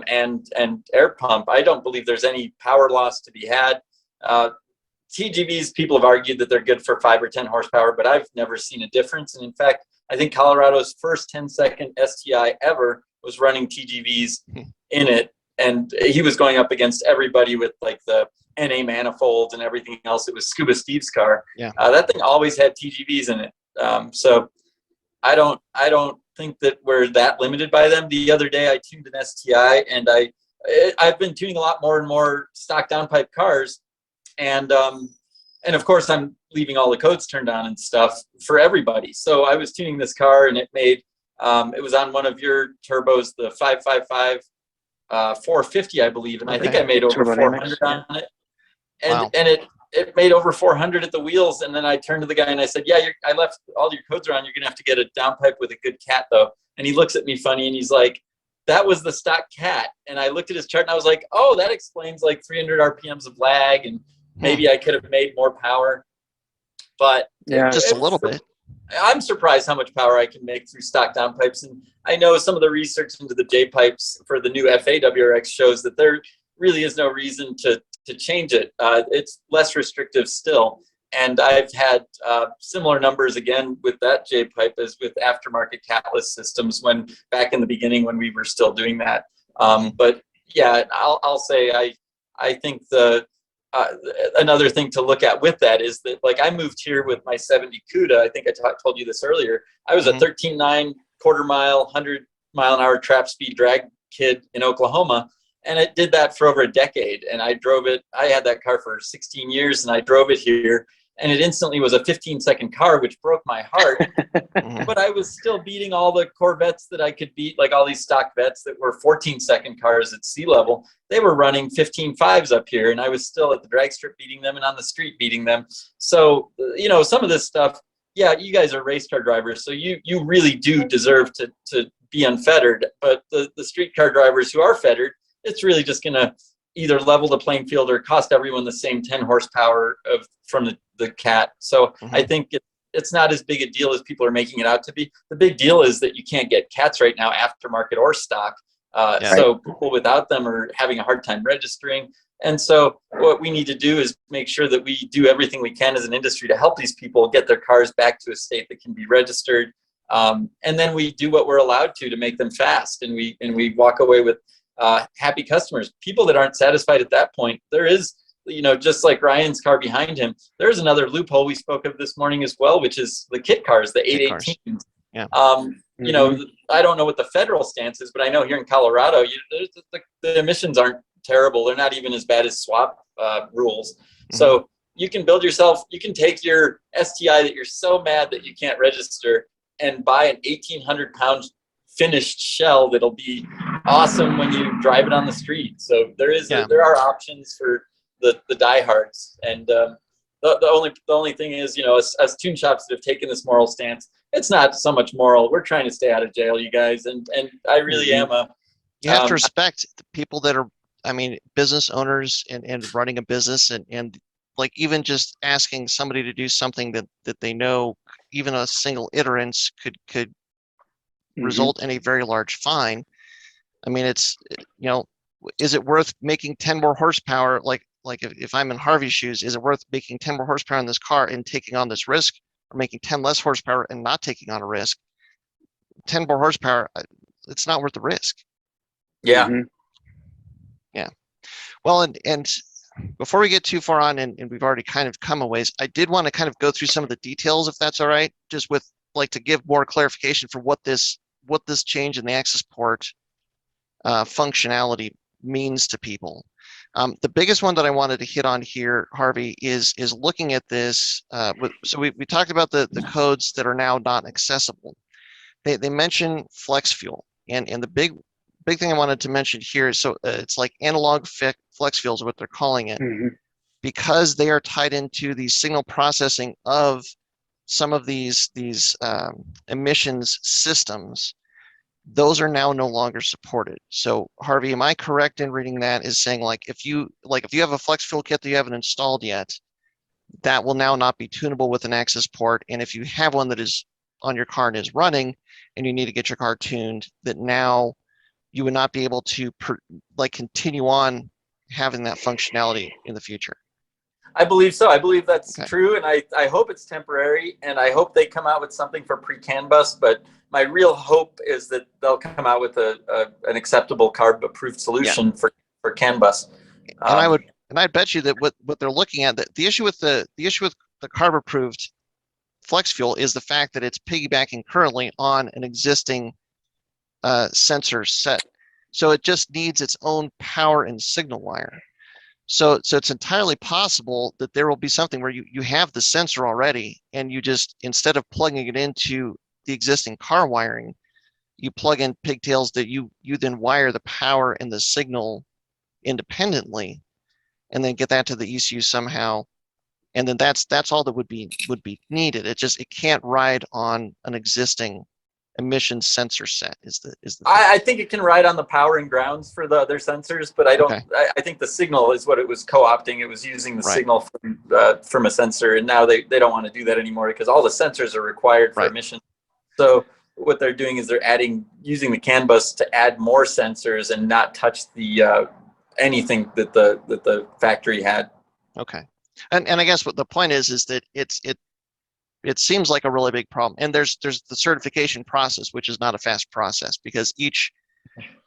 and air pump, I don't believe there's any power loss to be had. TGVs, people have argued that they're good for 5 or 10 horsepower, but I've never seen a difference. And in fact, I think Colorado's first 10-second STI ever was running TGVs in it. And he was going up against everybody with like the NA manifolds and everything else. It was Scuba Steve's car. Yeah. That thing always had TGVs in it. So I don't think that we're that limited by them. The other day I tuned an STI, and I've been tuning a lot more and more stock downpipe cars, and of course I'm leaving all the codes turned on and stuff for everybody. So I was tuning this car, and it made it was on one of your turbos, the 555 450, I believe, and I think I made over 400 on it, and it made over 400 at the wheels. And then I turned to the guy and I said, yeah, I left all your codes around. You're going to have to get a downpipe with a good cat though. And he looks at me funny and he's like, that was the stock cat. And I looked at his chart and I was like, oh, that explains like 300 RPMs of lag. And maybe I could have made more power, but just a little bit. I'm surprised how much power I can make through stock downpipes. And I know some of the research into the J pipes for the new FAWRX shows that there really is no reason to change it. It's less restrictive still. And I've had similar numbers again with that J pipe as with aftermarket catless systems when back in the beginning when we were still doing that. But yeah, I'll say I think another thing to look at with that is that like I moved here with my 70 CUDA. I think I told you this earlier. I was a 13.9 quarter-mile, 100-mile-an-hour trap speed drag kid in Oklahoma. And it did that for over a decade. And I drove it. I had that car for 16 years and I drove it here. And it instantly was a 15-second car, which broke my heart. But I was still beating all the Corvettes that I could beat, like all these stock vets that were 14-second cars at sea level. They were running 15.5s up here. And I was still at the drag strip beating them and on the street beating them. So, some of this stuff, yeah, you guys are race car drivers. So you really do deserve to be unfettered. But the street car drivers who are fettered, it's really just going to either level the playing field or cost everyone the same 10 horsepower from the cat. So I think it's not as big a deal as people are making it out to be. The big deal is that you can't get cats right now, aftermarket or stock. So people without them are having a hard time registering. And so what we need to do is make sure that we do everything we can as an industry to help these people get their cars back to a state that can be registered. And then we do what we're allowed to make them fast. And we walk away with happy customers. People that aren't satisfied at that point, there is, just like Ryan's car behind him, there's another loophole we spoke of this morning as well, which is the kit cars, the 818s. Yeah. I don't know what the federal stance is, but I know here in Colorado, the emissions aren't terrible. They're not even as bad as swap rules. So you can you can take your STI that you're so mad that you can't register and buy an 1,800-pound finished shell that'll be awesome when you drive it on the street. So there are options for the diehards. And the only thing is, as tune shops that have taken this moral stance, it's not so much moral. We're trying to stay out of jail, you guys, and I really am You have to respect the people that are, business owners and running a business, and like even just asking somebody to do something that they know, even a single iterance could result in a very large fine. It's, is it worth making 10 more horsepower? Like if I'm in Harvey's shoes, is it worth making 10 more horsepower in this car and taking on this risk, or making 10 less horsepower and not taking on a risk? 10 more horsepower, it's not worth the risk. Yeah. Yeah. Well, and before we get too far on, and we've already kind of come a ways, I did want to kind of go through some of the details, if that's all right, just with to give more clarification for what this change in the access port functionality means to people. The biggest one that I wanted to hit on here, Harvey, is looking at this. So we talked about the codes that are now not accessible. They mention flex fuel, and the big thing I wanted to mention here is, so it's like analog flex fuels, what they're calling it, because they are tied into the signal processing of some of these emissions systems. Those are now no longer supported. So Harvey, am I correct in reading that as saying, if you have a flex fuel kit that you haven't installed yet, that will now not be tunable with an access port, and if you have one that is on your car and is running and you need to get your car tuned, that now you would not be able to continue on having that functionality in the future? I believe so. I believe that's true, and I hope it's temporary, and I hope they come out with something for pre-CAN bus, but my real hope is that they'll come out with an acceptable CARB-approved solution for CAN bus. And I bet you that what they're looking at, that the issue with the CARB-approved flex fuel is the fact that it's piggybacking currently on an existing sensor set. So it just needs its own power and signal wire. So it's entirely possible that there will be something where you have the sensor already, and you just, instead of plugging it into the existing car wiring, you plug in pigtails that you then wire the power and the signal independently, and then get that to the ECU somehow. And then that's all that would be needed. It can't ride on an existing emission sensor set. Is the I think it can ride on the power and grounds for the other sensors, but I don't. I think the signal is what it was co-opting. It was using the signal from a sensor, and now they don't want to do that anymore because all the sensors are required for emission. So what they're doing is they're using the CAN bus to add more sensors and not touch the anything that the factory had. Okay. And I guess what the point is that it seems like a really big problem. And there's the certification process, which is not a fast process, because each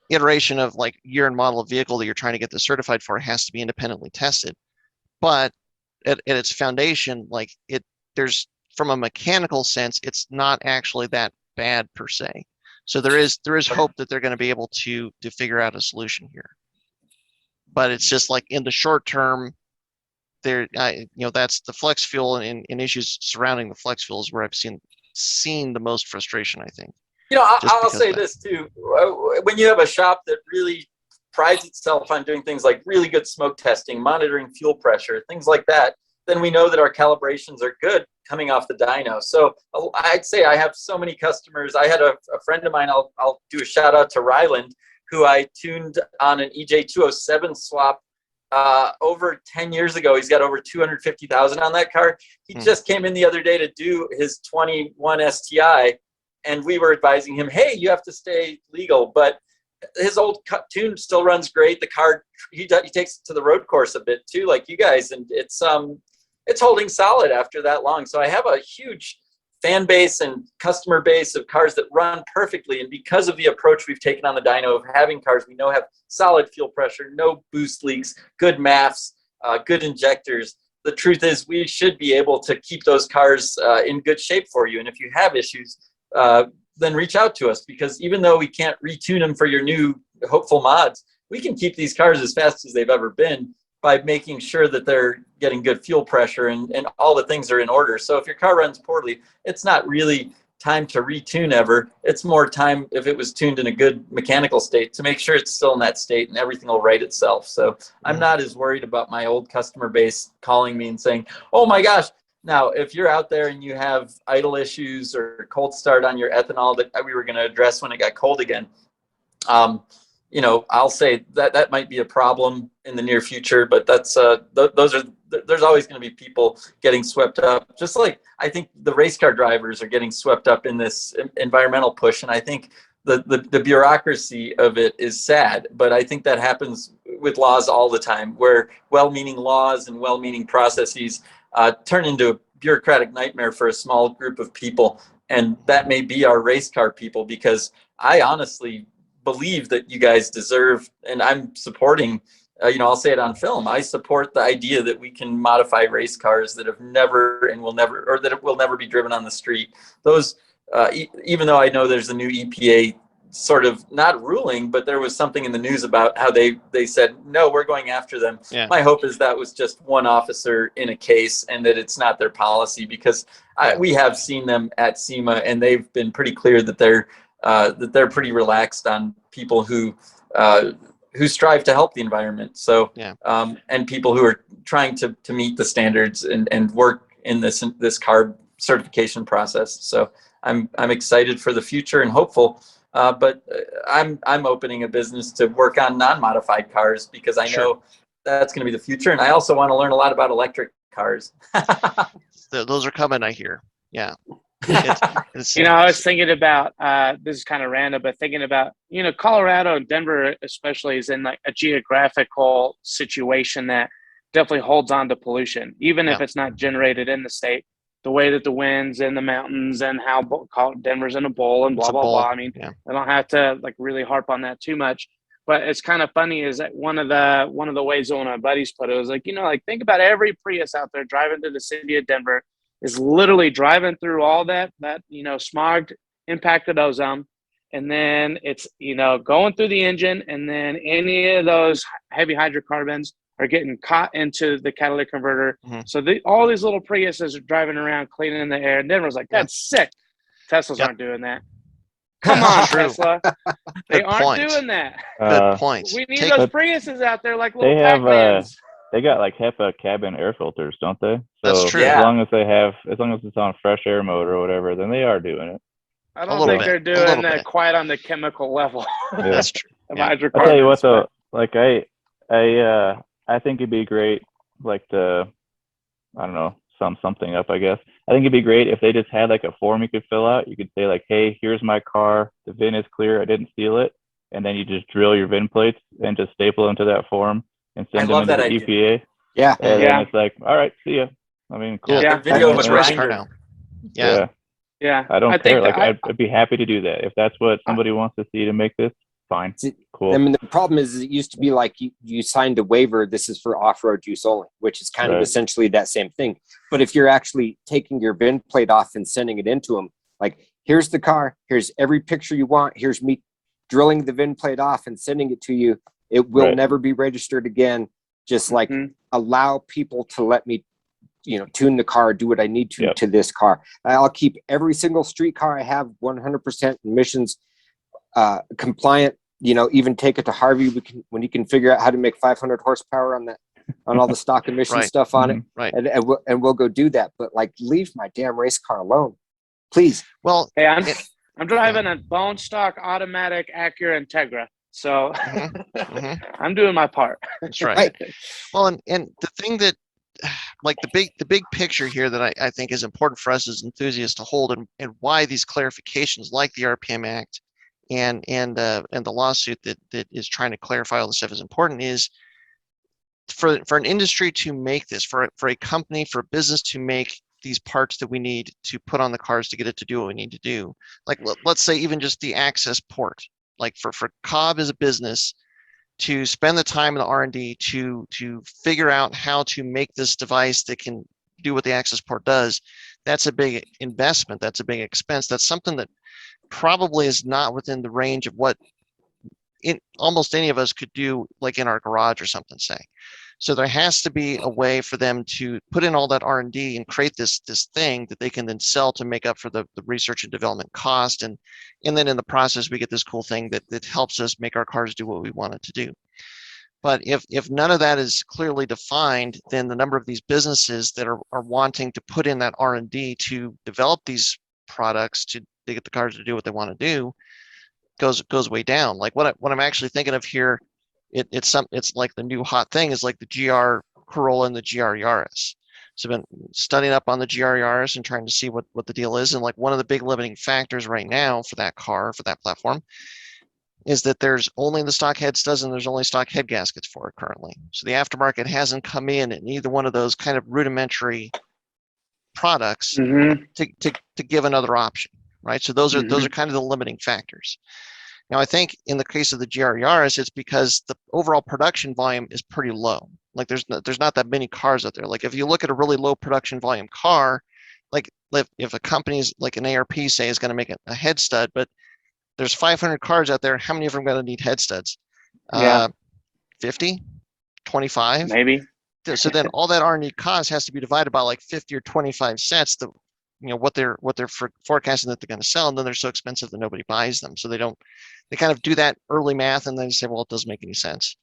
iteration of year and model of vehicle that you're trying to get this certified for has to be independently tested. But at its foundation, there's, from a mechanical sense, it's not actually that bad per se. So there is hope that they're going to be able to figure out a solution here. But it's just in the short term, that's the flex fuel and issues surrounding the flex fuel is where I've seen the most frustration, I think. I'll say this too. When you have a shop that really prides itself on doing things like really good smoke testing, monitoring fuel pressure, things like that, then we know that our calibrations are good coming off the dyno. So I'd say I have so many customers. I had a friend of mine, I'll do a shout out to Ryland, who I tuned on an EJ207 swap over 10 years ago. He's got over 250,000 on that car. He just came in the other day to do his 21 STI, and we were advising him, hey, you have to stay legal. But his old tune still runs great. The car, he takes it to the road course a bit too, like you guys, and it's holding solid after that long. So I have a huge fan base and customer base of cars that run perfectly. And because of the approach we've taken on the dyno of having cars we know have solid fuel pressure, no boost leaks, good MAFs, good injectors, the truth is we should be able to keep those cars in good shape for you. And if you have issues, then reach out to us, because even though we can't retune them for your new hopeful mods, we can keep these cars as fast as they've ever been by making sure that they're getting good fuel pressure and all the things are in order. So if your car runs poorly, it's not really time to retune ever. It's more time, if it was tuned in a good mechanical state, to make sure it's still in that state and everything will right itself. So I'm not as worried about my old customer base calling me and saying, oh my gosh. Now, if you're out there and you have idle issues or cold start on your ethanol that we were going to address when it got cold again, you know, I'll say that might be a problem in the near future, but that's there's always going to be people getting swept up. Just like I think the race car drivers are getting swept up in this environmental push, and I think the bureaucracy of it is sad, but I think that happens with laws all the time, where well-meaning laws and well-meaning processes turn into a bureaucratic nightmare for a small group of people, and that may be our race car people, because I honestly believe that you guys deserve, and I'm supporting, you know, I'll say it on film, I support the idea that we can modify race cars that have never and will never, or that will never be driven on the street. Those, even though I know there's a new EPA sort of not ruling, but there was something in the news about how they said, no, we're going after them. Yeah. My hope is that was just one officer in a case and that it's not their policy, because we have seen them at SEMA and they've been pretty clear that they're pretty relaxed on people who strive to help the environment. So, and people who are trying to meet the standards and work in this CARB certification process. So I'm excited for the future and hopeful. But I'm opening a business to work on non-modified cars, because I know that's going to be the future. And I also want to learn a lot about electric cars. Those are coming, I hear. Yeah. You know, I was thinking about, this is kind of random, but thinking about, you know, Colorado and Denver especially is in like a geographical situation that definitely holds on to pollution, even if it's not generated in the state. The way that the winds in the mountains and how Denver's in a bowl and blah, blah, blah. I mean, I don't have to like really harp on that too much, but it's kind of funny is that one of the ways one of my buddies put it was like, you know, like think about every Prius out there driving to the city of Denver is literally driving through all that, you know, smog impacted ozone. And then it's, you know, going through the engine, and then any of those heavy hydrocarbons are getting caught into the catalytic converter. Mm-hmm. So all these little Priuses are driving around cleaning the air. And Denver's like, that's sick. Teslas aren't doing that. Come on, Tesla. They aren't doing that. Good point. We need those Priuses out there like little Pac-Mans. They got like HEPA cabin air filters, don't they? So that's true. As long as it's on fresh air mode or whatever, then they are doing it. I don't think they're doing that quite on the chemical level. Yeah. That's true. I'll tell you what though, like I think it'd be great, like I don't know, sum something up, I guess. I think it'd be great if they just had like a form you could fill out. You could say like, hey, here's my car. The VIN is clear. I didn't steal it. And then you just drill your VIN plates and just staple them to that form and send them into the EPA. Yeah. And then it's like, all right, see ya. I mean, cool. Yeah. Video of a race car now. Yeah. Yeah. I don't care. Like I'd be happy to do that. If that's what somebody wants to see to make this, fine. Cool. I mean, the problem is it used to be like you signed a waiver. This is for off-road use only, which is kind of essentially that same thing. But if you're actually taking your VIN plate off and sending it into them, like, here's the car, here's every picture you want, here's me drilling the VIN plate off and sending it to you. It will never be registered again. Just like allow people to let me, you know, tune the car, do what I need to this car. I'll keep every single street car I have 100% emissions compliant. You know, even take it to Harvey. When you can figure out how to make 500 horsepower on all the stock emission stuff on it, and we'll go do that. But like, leave my damn race car alone, please. Well, hey, I'm driving a bone stock automatic Acura Integra, so I'm doing my part. That's right. Well, and the thing that, like the big picture here that I think is important for us as enthusiasts to hold, and why these clarifications like the RPM Act the lawsuit that is trying to clarify all this stuff is important is for an industry to make this, for a company, for a business to make these parts that we need to put on the cars to get it to do what we need to do. Like let's say even just the access port, like for Cobb as a business to spend the time in the R&D to figure out how to make this device that can do what the access port does, that's a big investment. That's a big expense. That's something that probably is not within the range of what almost any of us could do, like in our garage or something, say. So there has to be a way for them to put in all that R&D and create this thing that they can then sell to make up for the research and development cost. And then in the process, we get this cool thing that helps us make our cars do what we want it to do. But if none of that is clearly defined, then the number of these businesses that are wanting to put in that R&D to develop these products to get the cars to do what they want to do goes way down. Like what I'm actually thinking of here, it's like the new hot thing is like the GR Corolla and the GR Yaris. So I've been studying up on the GR Yaris and trying to see what the deal is. And like one of the big limiting factors right now for that car, for that platform, is that there's only the stock head studs and there's only stock head gaskets for it currently. So the aftermarket hasn't come in either one of those kind of rudimentary products to give another option, right? So those are kind of the limiting factors. Now, I think in the case of the GR Yaris, it's because the overall production volume is pretty low. Like there's not that many cars out there. Like if you look at a really low production volume car, like if a company's like an ARP say is going to make a head stud, but there's 500 cars out there, how many of them are going to need head studs? 50, 25, maybe. So then all that R&D cost has to be divided by like 50 or 25 sets. What they're forecasting that they're going to sell, and then they're so expensive that nobody buys them. So they kind of do that early math and then say, well, it doesn't make any sense,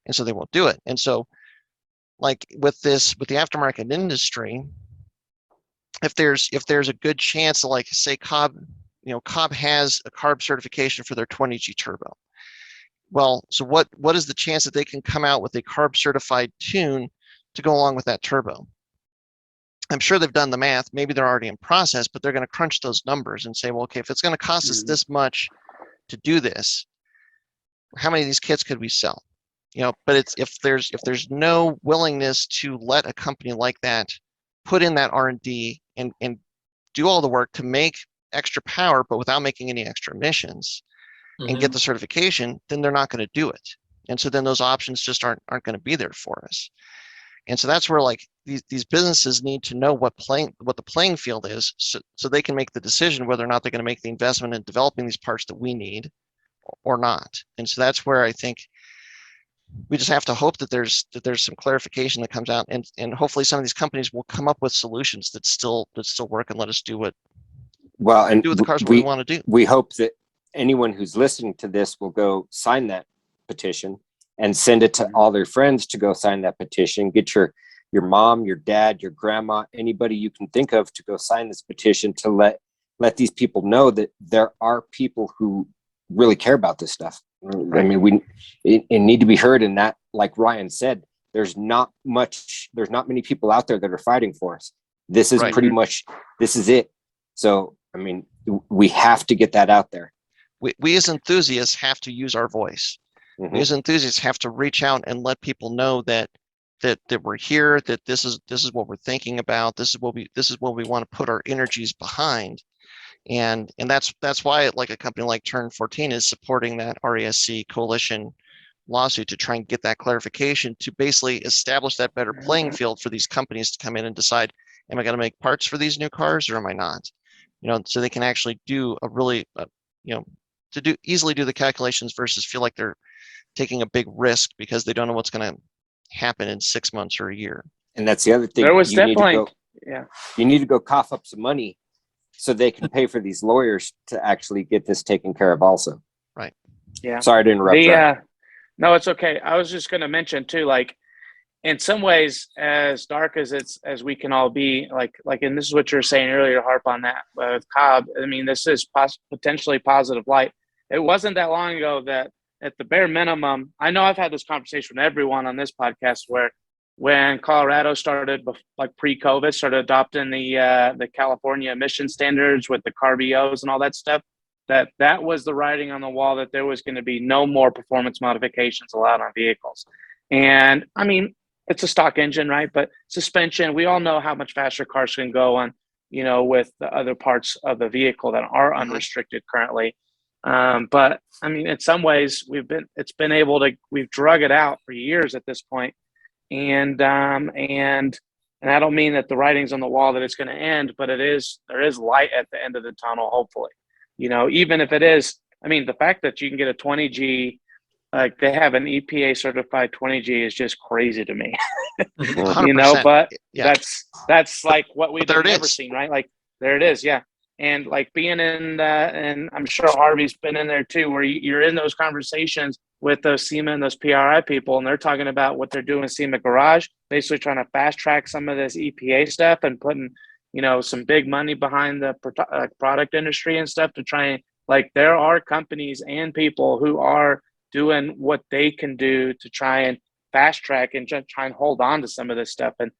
and so they won't do it. And so, like with the aftermarket industry, if there's a good chance, like say Cobb has a CARB certification for their 20G turbo. Well, so what is the chance that they can come out with a CARB certified tune to go along with that turbo? I'm sure they've done the math. Maybe they're already in process, but they're going to crunch those numbers and say, well, okay, if it's going to cost us this much to do this, how many of these kits could we sell? But it's if there's no willingness to let a company like that put in that R&D and do all the work to make extra power, but without making any extra emissions and get the certification, then they're not going to do it. And so then those options just aren't going to be there for us. And so that's where like these businesses need to know what the playing field is, so they can make the decision whether or not they're going to make the investment in developing these parts that we need or not. And so that's where I think we just have to hope that there's some clarification that comes out, and hopefully some of these companies will come up with solutions that still work and let us do with the cars what we want to do. We hope that anyone who's listening to this will go sign that petition and send it to all their friends to go sign that petition. Get your mom, your dad, your grandma, anybody you can think of to go sign this petition to let these people know that there are people who really care about this stuff. I mean, it need to be heard. And that, like Ryan said, there's not many people out there that are fighting for us. This is pretty much, this is it. So, I mean, we have to get that out there. We as enthusiasts have to use our voice. We as enthusiasts have to reach out and let people know that we're here, that this is what we're thinking about, this is what we want to put our energies behind. And that's why like a company like Turn 14 is supporting that RESC coalition lawsuit to try and get that clarification, to basically establish that better playing field for these companies to come in and decide, am I going to make parts for these new cars or am I not? So they can actually do a really, easily do the calculations versus feel like they're taking a big risk because they don't know what's going to happen in 6 months or a year. And that's the other thing. You need to go cough up some money so they can pay for these lawyers to actually get this taken care of also. Right. Yeah. Sorry to interrupt. No, it's okay. I was just going to mention too, like in some ways, as dark as we can all be, like, and this is what you were saying earlier, harp on that with Cobb. I mean, this is potentially positive light. It wasn't that long ago that at the bare minimum, I know I've had this conversation with everyone on this podcast where when Colorado started, like pre-COVID, started adopting the California emission standards with the CARB EOs and all that stuff, that was the writing on the wall, that there was going to be no more performance modifications allowed on vehicles. And I mean, it's a stock engine, right? But suspension, we all know how much faster cars can go on, with the other parts of the vehicle that are unrestricted currently. But I mean, in some ways, we've drug it out for years at this point. And I don't mean that the writing's on the wall that it's going to end, but there is light at the end of the tunnel, hopefully. Even if it is, I mean, the fact that you can get a 20G, like they have an EPA certified 20G, is just crazy to me. 100%. But yeah. that's like what we've never is. seen, right? Like there it is, yeah. And like being in, and I'm sure Harvey's been in there too, where you're in those conversations with those SEMA and those PRI people, and they're talking about what they're doing in SEMA Garage, basically trying to fast track some of this EPA stuff and putting, some big money behind the product industry and stuff to try and, like, there are companies and people who are doing what they can do to try and fast track and try and hold on to some of this stuff. And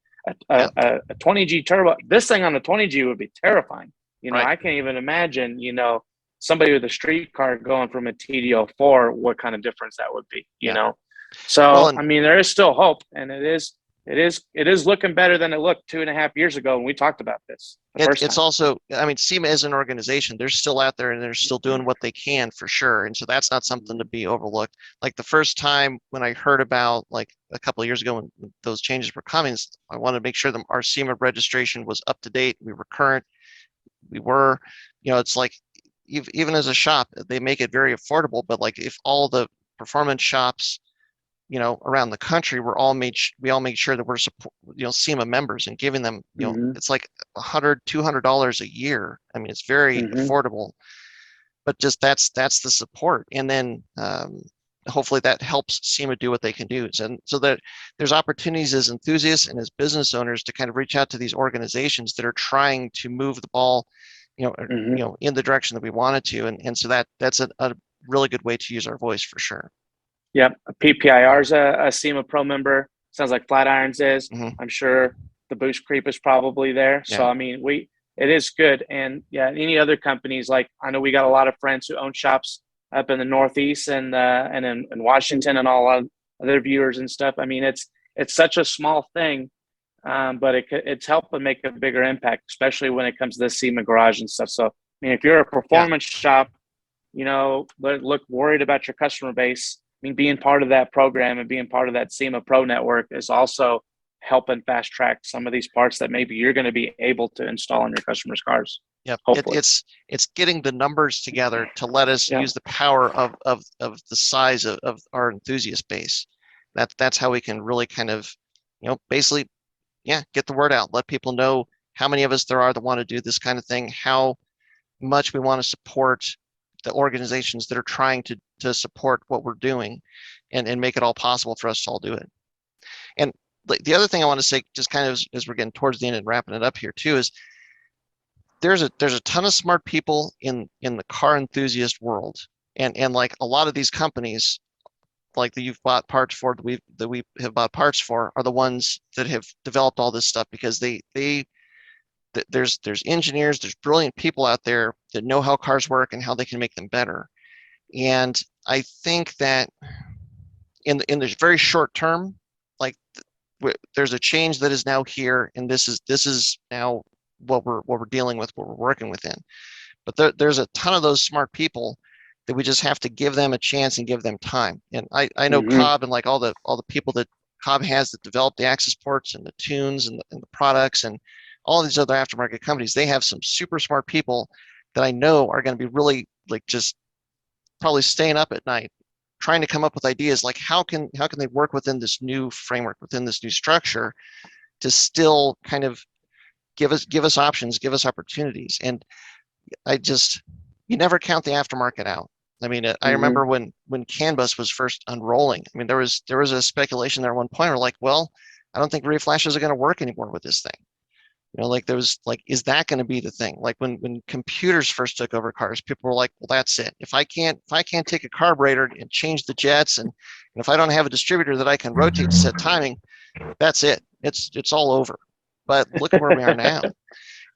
a 20G turbo, this thing on the 20G would be terrifying. Right. I can't even imagine, somebody with a street car going from a TD04, what kind of difference that would be, you know? So, well, I mean, there is still hope, and it is looking better than it looked 2.5 years ago when we talked about this. It's also, I mean, SEMA is an organization. They're still out there and they're still doing what they can for sure. And so that's not something to be overlooked. Like the first time when I heard about, like a couple of years ago when those changes were coming, I wanted to make sure that our SEMA registration was up to date. We were current. We were, it's like, even as a shop, they make it very affordable. But like if all the performance shops, around the country, we all made sure that we're SEMA members and giving them, it's like $100, $200 a year. I mean, it's very affordable, but just that's the support. And then hopefully that helps SEMA do what they can do. And so that there's opportunities as enthusiasts and as business owners to kind of reach out to these organizations that are trying to move the ball, in the direction that we wanted to. And so that's a really good way to use our voice for sure. Yep. PPIR is a SEMA Pro member. Sounds like Flatirons is. I'm sure the Boost Creep is probably there. Yeah. So, I mean, it is good. And yeah, any other companies, like I know we got a lot of friends who own shops up in the Northeast and in Washington and all other viewers and stuff. I mean, it's such a small thing, but it's helping make a bigger impact, especially when it comes to the SEMA Garage and stuff. So, I mean, if you're a performance shop, look worried about your customer base. I mean, being part of that program and being part of that SEMA Pro network is also helping fast track some of these parts that maybe you're going to be able to install in your customers' cars. Yep. It's getting the numbers together to let us use the power of the size of our enthusiast base. That's how we can really kind of, basically, get the word out, let people know how many of us there are that want to do this kind of thing, how much we want to support the organizations that are trying to support what we're doing and make it all possible for us to all do it. And the other thing I want to say, just kind of as we're getting towards the end and wrapping it up here too, is there's a ton of smart people in the car enthusiast world. And like a lot of these companies, like that you've bought parts for, that we have bought parts for, are the ones that have developed all this stuff, because there's engineers, there's brilliant people out there that know how cars work and how they can make them better. And I think that in the very short term, like there's a change that is now here, and this is now what we're dealing with, what we're working within. But there's a ton of those smart people that we just have to give them a chance and give them time. And I know Cobb and like all the people that Cobb has that develop the access ports and the tunes and the products and all these other aftermarket companies, they have some super smart people that I know are going to be really like just probably staying up at night trying to come up with ideas like how can they work within this new framework, within this new structure, to still kind of give us options, give us opportunities. And you never count the aftermarket out. I mean, I remember when CAN bus was first unrolling, I mean, there was a speculation there at one point where like, well, I don't think rear flashes are going to work anymore with this thing. Like there was like, is that going to be the thing? Like when computers first took over cars, people were like, well, that's it. If I can't take a carburetor and change the jets, and if I don't have a distributor that I can rotate to set timing, that's it. It's all over. But look at where we are now.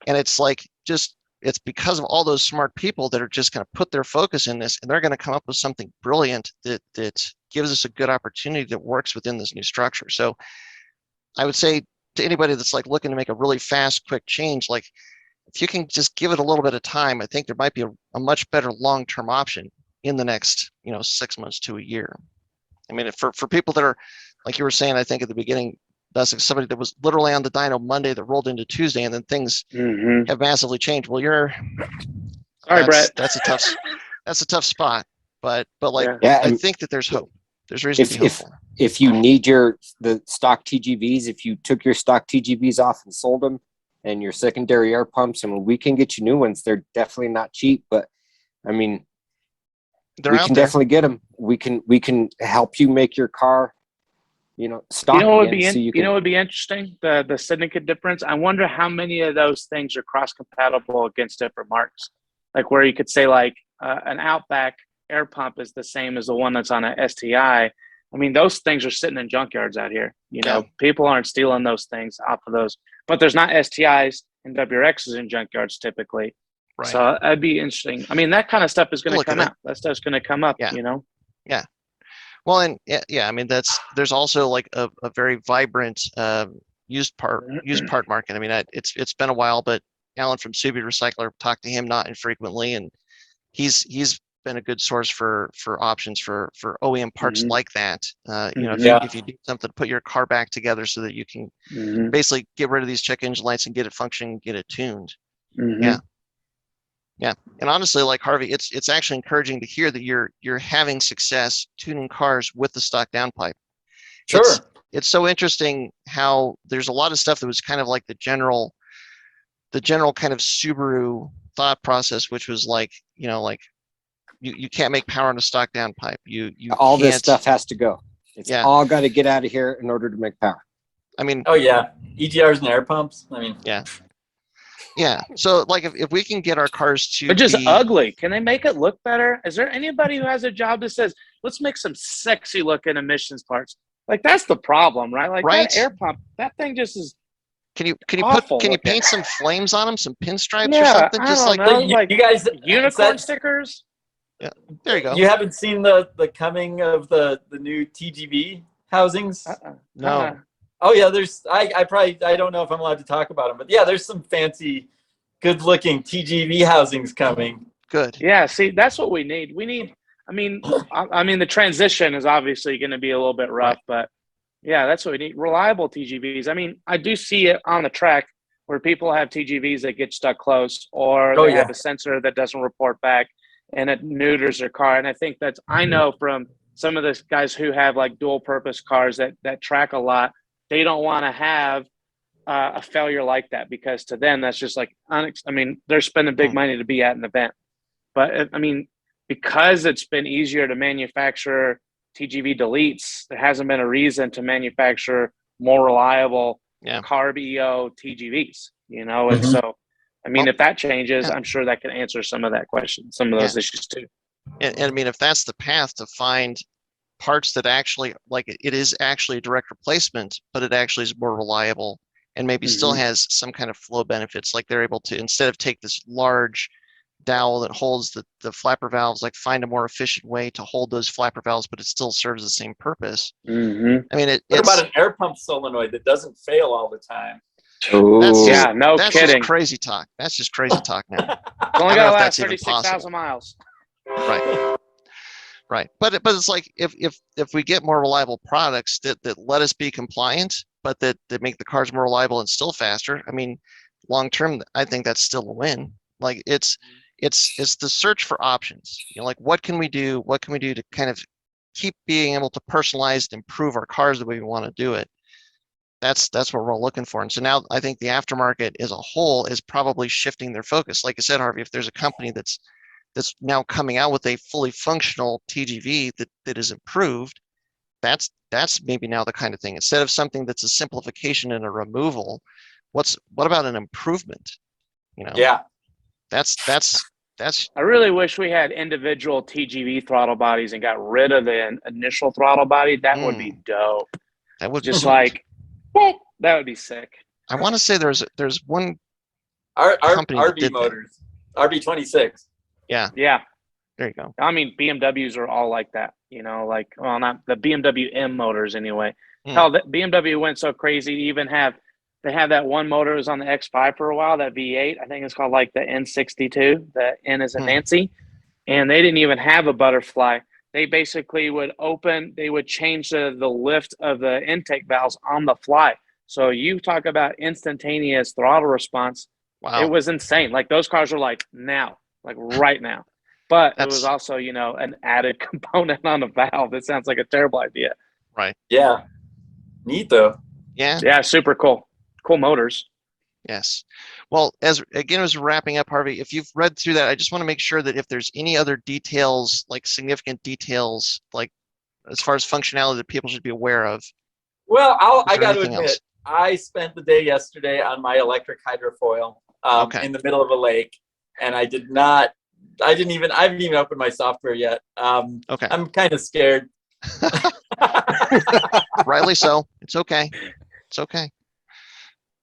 And it's like, just it's because of all those smart people that are just going to put their focus in this, and they're going to come up with something brilliant that gives us a good opportunity that works within this new structure. So I would say to anybody that's like looking to make a really fast, quick change, like if you can just give it a little bit of time, I think there might be a much better long-term option in the next, 6 months to a year. I mean, for people that are, like you were saying, I think at the beginning, that's like somebody that was literally on the dyno Monday that rolled into Tuesday, and then things have massively changed. Well, Sorry, Brett. That's a tough spot, but like, yeah, I think that there's hope. There's reason to be hopeful. If you need the stock TGVs, if you took your stock TGVs off and sold them, and your secondary air pumps, and we can get you new ones. They're definitely not cheap, but I mean, we can definitely get them. We can help you make your car, stock. You know what would be interesting? The syndicate difference. I wonder how many of those things are cross compatible against different marks. Like where you could say like an Outback air pump is the same as the one that's on a STI. I mean, those things are sitting in junkyards out here. People aren't stealing those things off of those. But there's not STIs and WRXs in junkyards typically. Right. So that'd be interesting. I mean, that kind of stuff is going to come out. That stuff's going to come up, Yeah. Well, and I mean, there's also like a very vibrant used part market. I mean, it's been a while, but Alan from Subaru Recycler, talked to him not infrequently, and he's been a good source for options for OEM parts like that. If you do something to put your car back together so that you can basically get rid of these check engine lights and get it functioning, get it tuned. Yeah. And honestly, like Harvey, it's actually encouraging to hear that you're having success tuning cars with the stock downpipe. Sure. It's so interesting how there's a lot of stuff that was kind of like the general kind of Subaru thought process, which was like, you can't make power on a stock downpipe. All this stuff has to go. It's all got to get out of here in order to make power. I mean, oh yeah, EGRs and air pumps. I mean, yeah. So like if we can get our cars to but just ugly, can they make it look better? Is there anybody who has a job that says, let's make some sexy looking emissions parts? Like that's the problem, right? Like that air pump, that thing just is. Can you paint some flames on them, some pinstripes or something? Just like you guys, unicorn stickers. Yeah, there you go. You haven't seen the coming of the new TGV housings? No. Oh yeah, there's I don't know if I'm allowed to talk about them, but yeah, there's some fancy, good-looking TGV housings coming. Good. Yeah, see, that's what we need. We need. I mean, the transition is obviously going to be a little bit rough, but yeah, that's what we need. Reliable TGVs. I mean, I do see it on the track where people have TGVs that get stuck close, or they have a sensor that doesn't report back, and it neuters their car. And I think I know from some of the guys who have like dual purpose cars that track a lot, they don't want to have a failure like that, because to them, that's just like, they're spending big money to be at an event. But I mean, because it's been easier to manufacture TGV deletes, there hasn't been a reason to manufacture more reliable carb EO TGVs, and so, I mean, if that changes, I'm sure that can answer some of that question, some of those issues too. And I mean, if that's the path to find parts that actually, like it is actually a direct replacement, but it actually is more reliable and maybe still has some kind of flow benefits, like they're able to, instead of take this large dowel that holds the flapper valves, like find a more efficient way to hold those flapper valves, but it still serves the same purpose. I mean, what about an air pump solenoid that doesn't fail all the time? That's kidding. Just crazy talk. That's just crazy talk now. It's only got to last 36,000 miles. Right. But it's like if we get more reliable products that let us be compliant, but that make the cars more reliable and still faster, I mean, long term, I think that's still a win. Like it's the search for options. Like what can we do? What can we do to kind of keep being able to personalize and improve our cars the way we want to do it? That's what we're looking for. And so now I think the aftermarket as a whole is probably shifting their focus. Like I said, Harvey, if there's a company that's now coming out with a fully functional TGV that is improved, that's maybe now the kind of thing. Instead of something that's a simplification and a removal, what about an improvement? That's I really wish we had individual TGV throttle bodies and got rid of the initial throttle body. That would be dope. That would just like, that would be sick. I want to say there's one company RV Motors. RB26. Yeah. Yeah. There you go. I mean, BMWs are all like that, you know, like, well, not the BMW M motors anyway. Mm. Hell, the BMW went so crazy to even they have that one motor that was on the X5 for a while, that V8. I think it's called like the N62. The N is in Nancy. And they didn't even have a butterfly. They basically they would change the lift of the intake valves on the fly. So you talk about instantaneous throttle response. Wow. It was insane. Like those cars were like now, like right now. But it was also, you know, an added component on the valve. It sounds like a terrible idea. Right. Yeah. Neat though. Yeah. Yeah, super cool. Cool motors. Yes. Well, as we're wrapping up, Harvey, if you've read through that, I just want to make sure that if there's any other details, like significant details, like as far as functionality that people should be aware of. Well, I got to admit, I spent the day yesterday on my electric hydrofoil in the middle of a lake, and I haven't even opened my software yet. Okay. I'm kind of scared. Rightly so. It's okay. It's okay.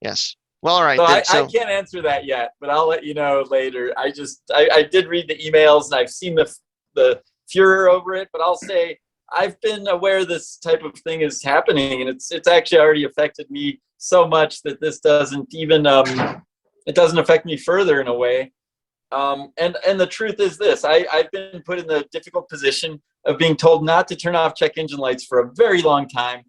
Yes. Well, all right. So I can't answer that yet, but I'll let you know later. I did read the emails and I've seen the furor over it, but I'll say I've been aware this type of thing is happening, and it's actually already affected me so much that this doesn't even it doesn't affect me further in a way. And the truth is this: I've been put in the difficult position of being told not to turn off check engine lights for a very long time,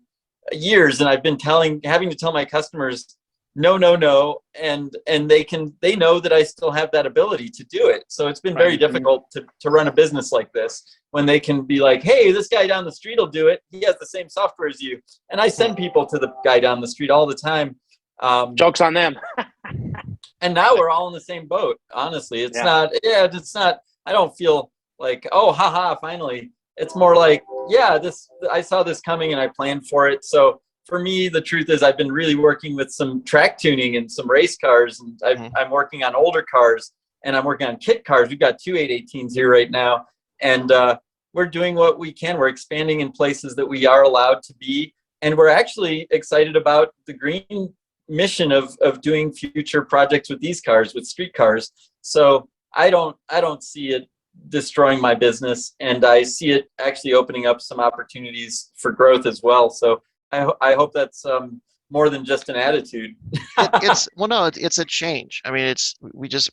years, and I've been having to tell my customers no, and they know that I still have that ability to do it. So it's been very difficult to run a business like this when they can be like, hey, this guy down the street will do it. He has the same software as you. And I send people to the guy down the street all the time. Joke's on them. And now we're all in the same boat. Honestly, it's not, I don't feel like, oh, haha, finally. It's more like, I saw this coming and I planned for it. So for me, the truth is I've been really working with some track tuning and some race cars, and I'm working on older cars, and I'm working on kit cars. We've got two 818s here right now, and we're doing what we can. We're expanding in places that we are allowed to be, and we're actually excited about the green mission of doing future projects with these cars, with street cars. So I don't see it destroying my business, and I see it actually opening up some opportunities for growth as well. So I hope that's more than just an attitude. It's a change. I mean,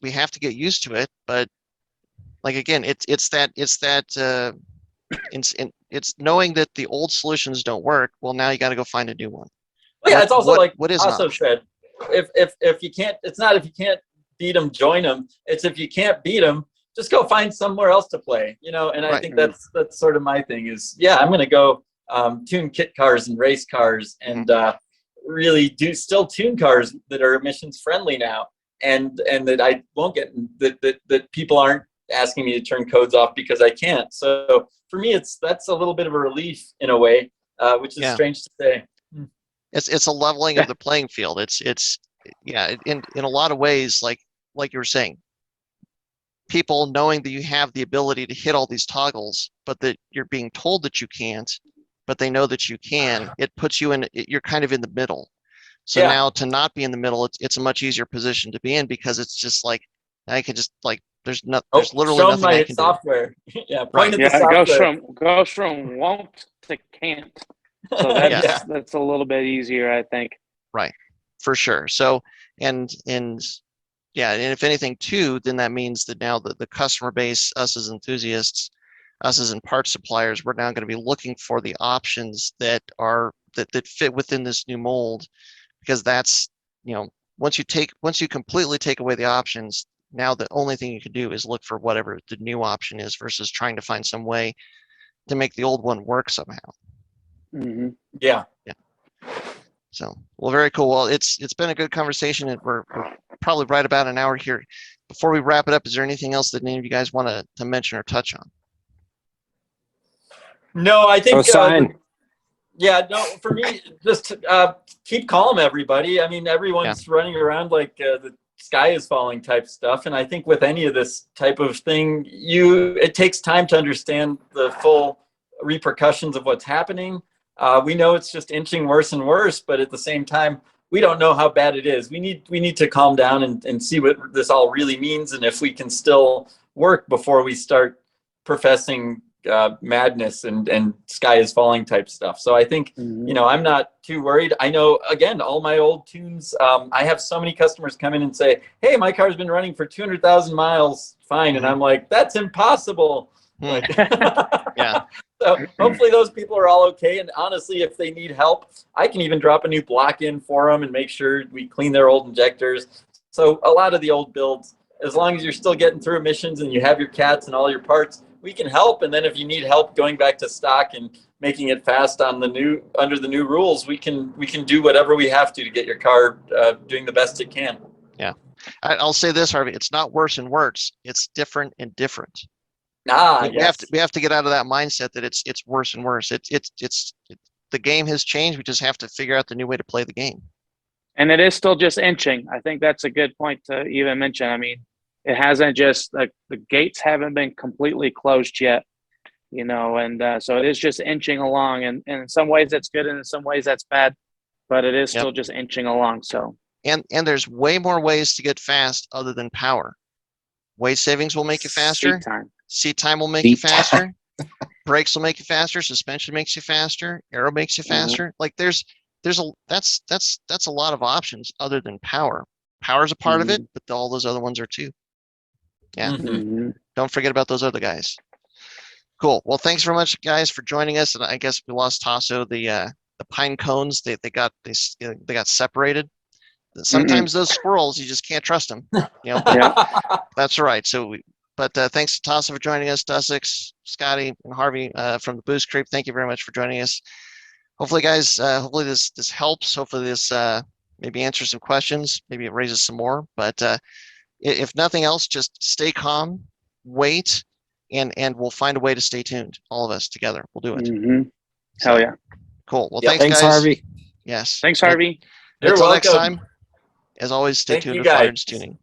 we have to get used to it. But like again, it's knowing that the old solutions don't work. Well, now you got to go find a new one. Well, yeah, it's also what is also said. If you can't, it's not if you can't beat them, join them. It's if you can't beat them, just go find somewhere else to play. You know, and I think that's sort of my thing. Is I'm going to go tune kit cars and race cars, and really still tune cars that are emissions friendly now, and that I won't get that people aren't asking me to turn codes off because I can't. So for me, that's a little bit of a relief in a way, which is strange to say. It's a leveling of the playing field. It's in a lot of ways, like you were saying, people knowing that you have the ability to hit all these toggles, but that you're being told that you can't, but they know that you can. It puts you you're kind of in the middle. So now to not be in the middle, it's a much easier position to be in, because it's just like I can just like there's literally nothing I can software. do. Point at the software. It goes from won't to can't. So that's a little bit easier, I think. Right, for sure. So and if anything too, then that means that now the customer base, us as enthusiasts, us as in parts suppliers, we're now going to be looking for the options that fit within this new mold, because that's, once you completely take away the options, now the only thing you can do is look for whatever the new option is versus trying to find some way to make the old one work somehow. Mm-hmm. Yeah. So, well, very cool. Well, it's been a good conversation, and we're probably right about an hour here. Before we wrap it up, is there anything else that any of you guys want to mention or touch on? No, I think. For me, just keep calm, everybody. I mean, everyone's running around like the sky is falling type stuff, and I think with any of this type of thing, it takes time to understand the full repercussions of what's happening. We know it's just inching worse and worse, but at the same time, we don't know how bad it is. We need to calm down and see what this all really means, and if we can still work before we start professing madness and sky is falling type stuff. So I think, I'm not too worried. I know, again, all my old tunes, I have so many customers come in and say, hey, my car's been running for 200,000 miles fine. And I'm like, that's impossible. Like, yeah. So hopefully those people are all okay. And honestly, if they need help, I can even drop a new block in for them and make sure we clean their old injectors. So a lot of the old builds, as long as you're still getting through emissions and you have your cats and all your parts, we can help. And then if you need help going back to stock and making it fast on under the new rules, we can do whatever we have to get your car doing the best it can. Yeah. I'll say this, Harvey, it's not worse and worse. It's different and different. Yes. We have to get out of that mindset that it's worse and worse. It's the game has changed. We just have to figure out the new way to play the game. And it is still just inching. I think that's a good point to even mention. I mean, it hasn't just the gates haven't been completely closed yet, and so it is just inching along. And in some ways that's good, and in some ways that's bad, but it is still just inching along. So and there's way more ways to get fast other than power. Weight savings will make you faster. Seat time will make you faster. Brakes will make you faster. Suspension makes you faster. Aero makes you faster. Like that's a lot of options other than power. Power's a part of it, but all those other ones are too. Yeah. Don't forget about those other guys. Cool. Well, thanks very much, guys, for joining us. And I guess we lost Tasso. The pine cones they got separated. Sometimes those squirrels, you just can't trust them. That's all right. So But thanks to Tasso for joining us, Dussex, Scotty, and Harvey from the Boost Creep. Thank you very much for joining us. Hopefully, guys, hopefully this helps. Hopefully this maybe answers some questions. Maybe it raises some more. But if nothing else, just stay calm, wait, and we'll find a way to stay tuned. All of us together, we'll do it. Hell yeah. Cool. Well, thanks, guys. Harvey. Yes. Thanks, Harvey. Until next time, as always, stay tuned to Flatirons Tuning.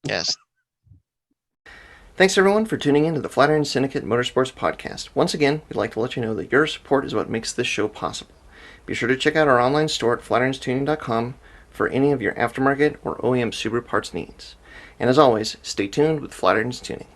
Yes. Thanks everyone for tuning in to the Flatiron Syndicate Motorsports Podcast. Once again, we'd like to let you know that your support is what makes this show possible. Be sure to check out our online store at flatironstuning.com for any of your aftermarket or OEM Subaru parts needs. And as always, stay tuned with Flatirons Tuning.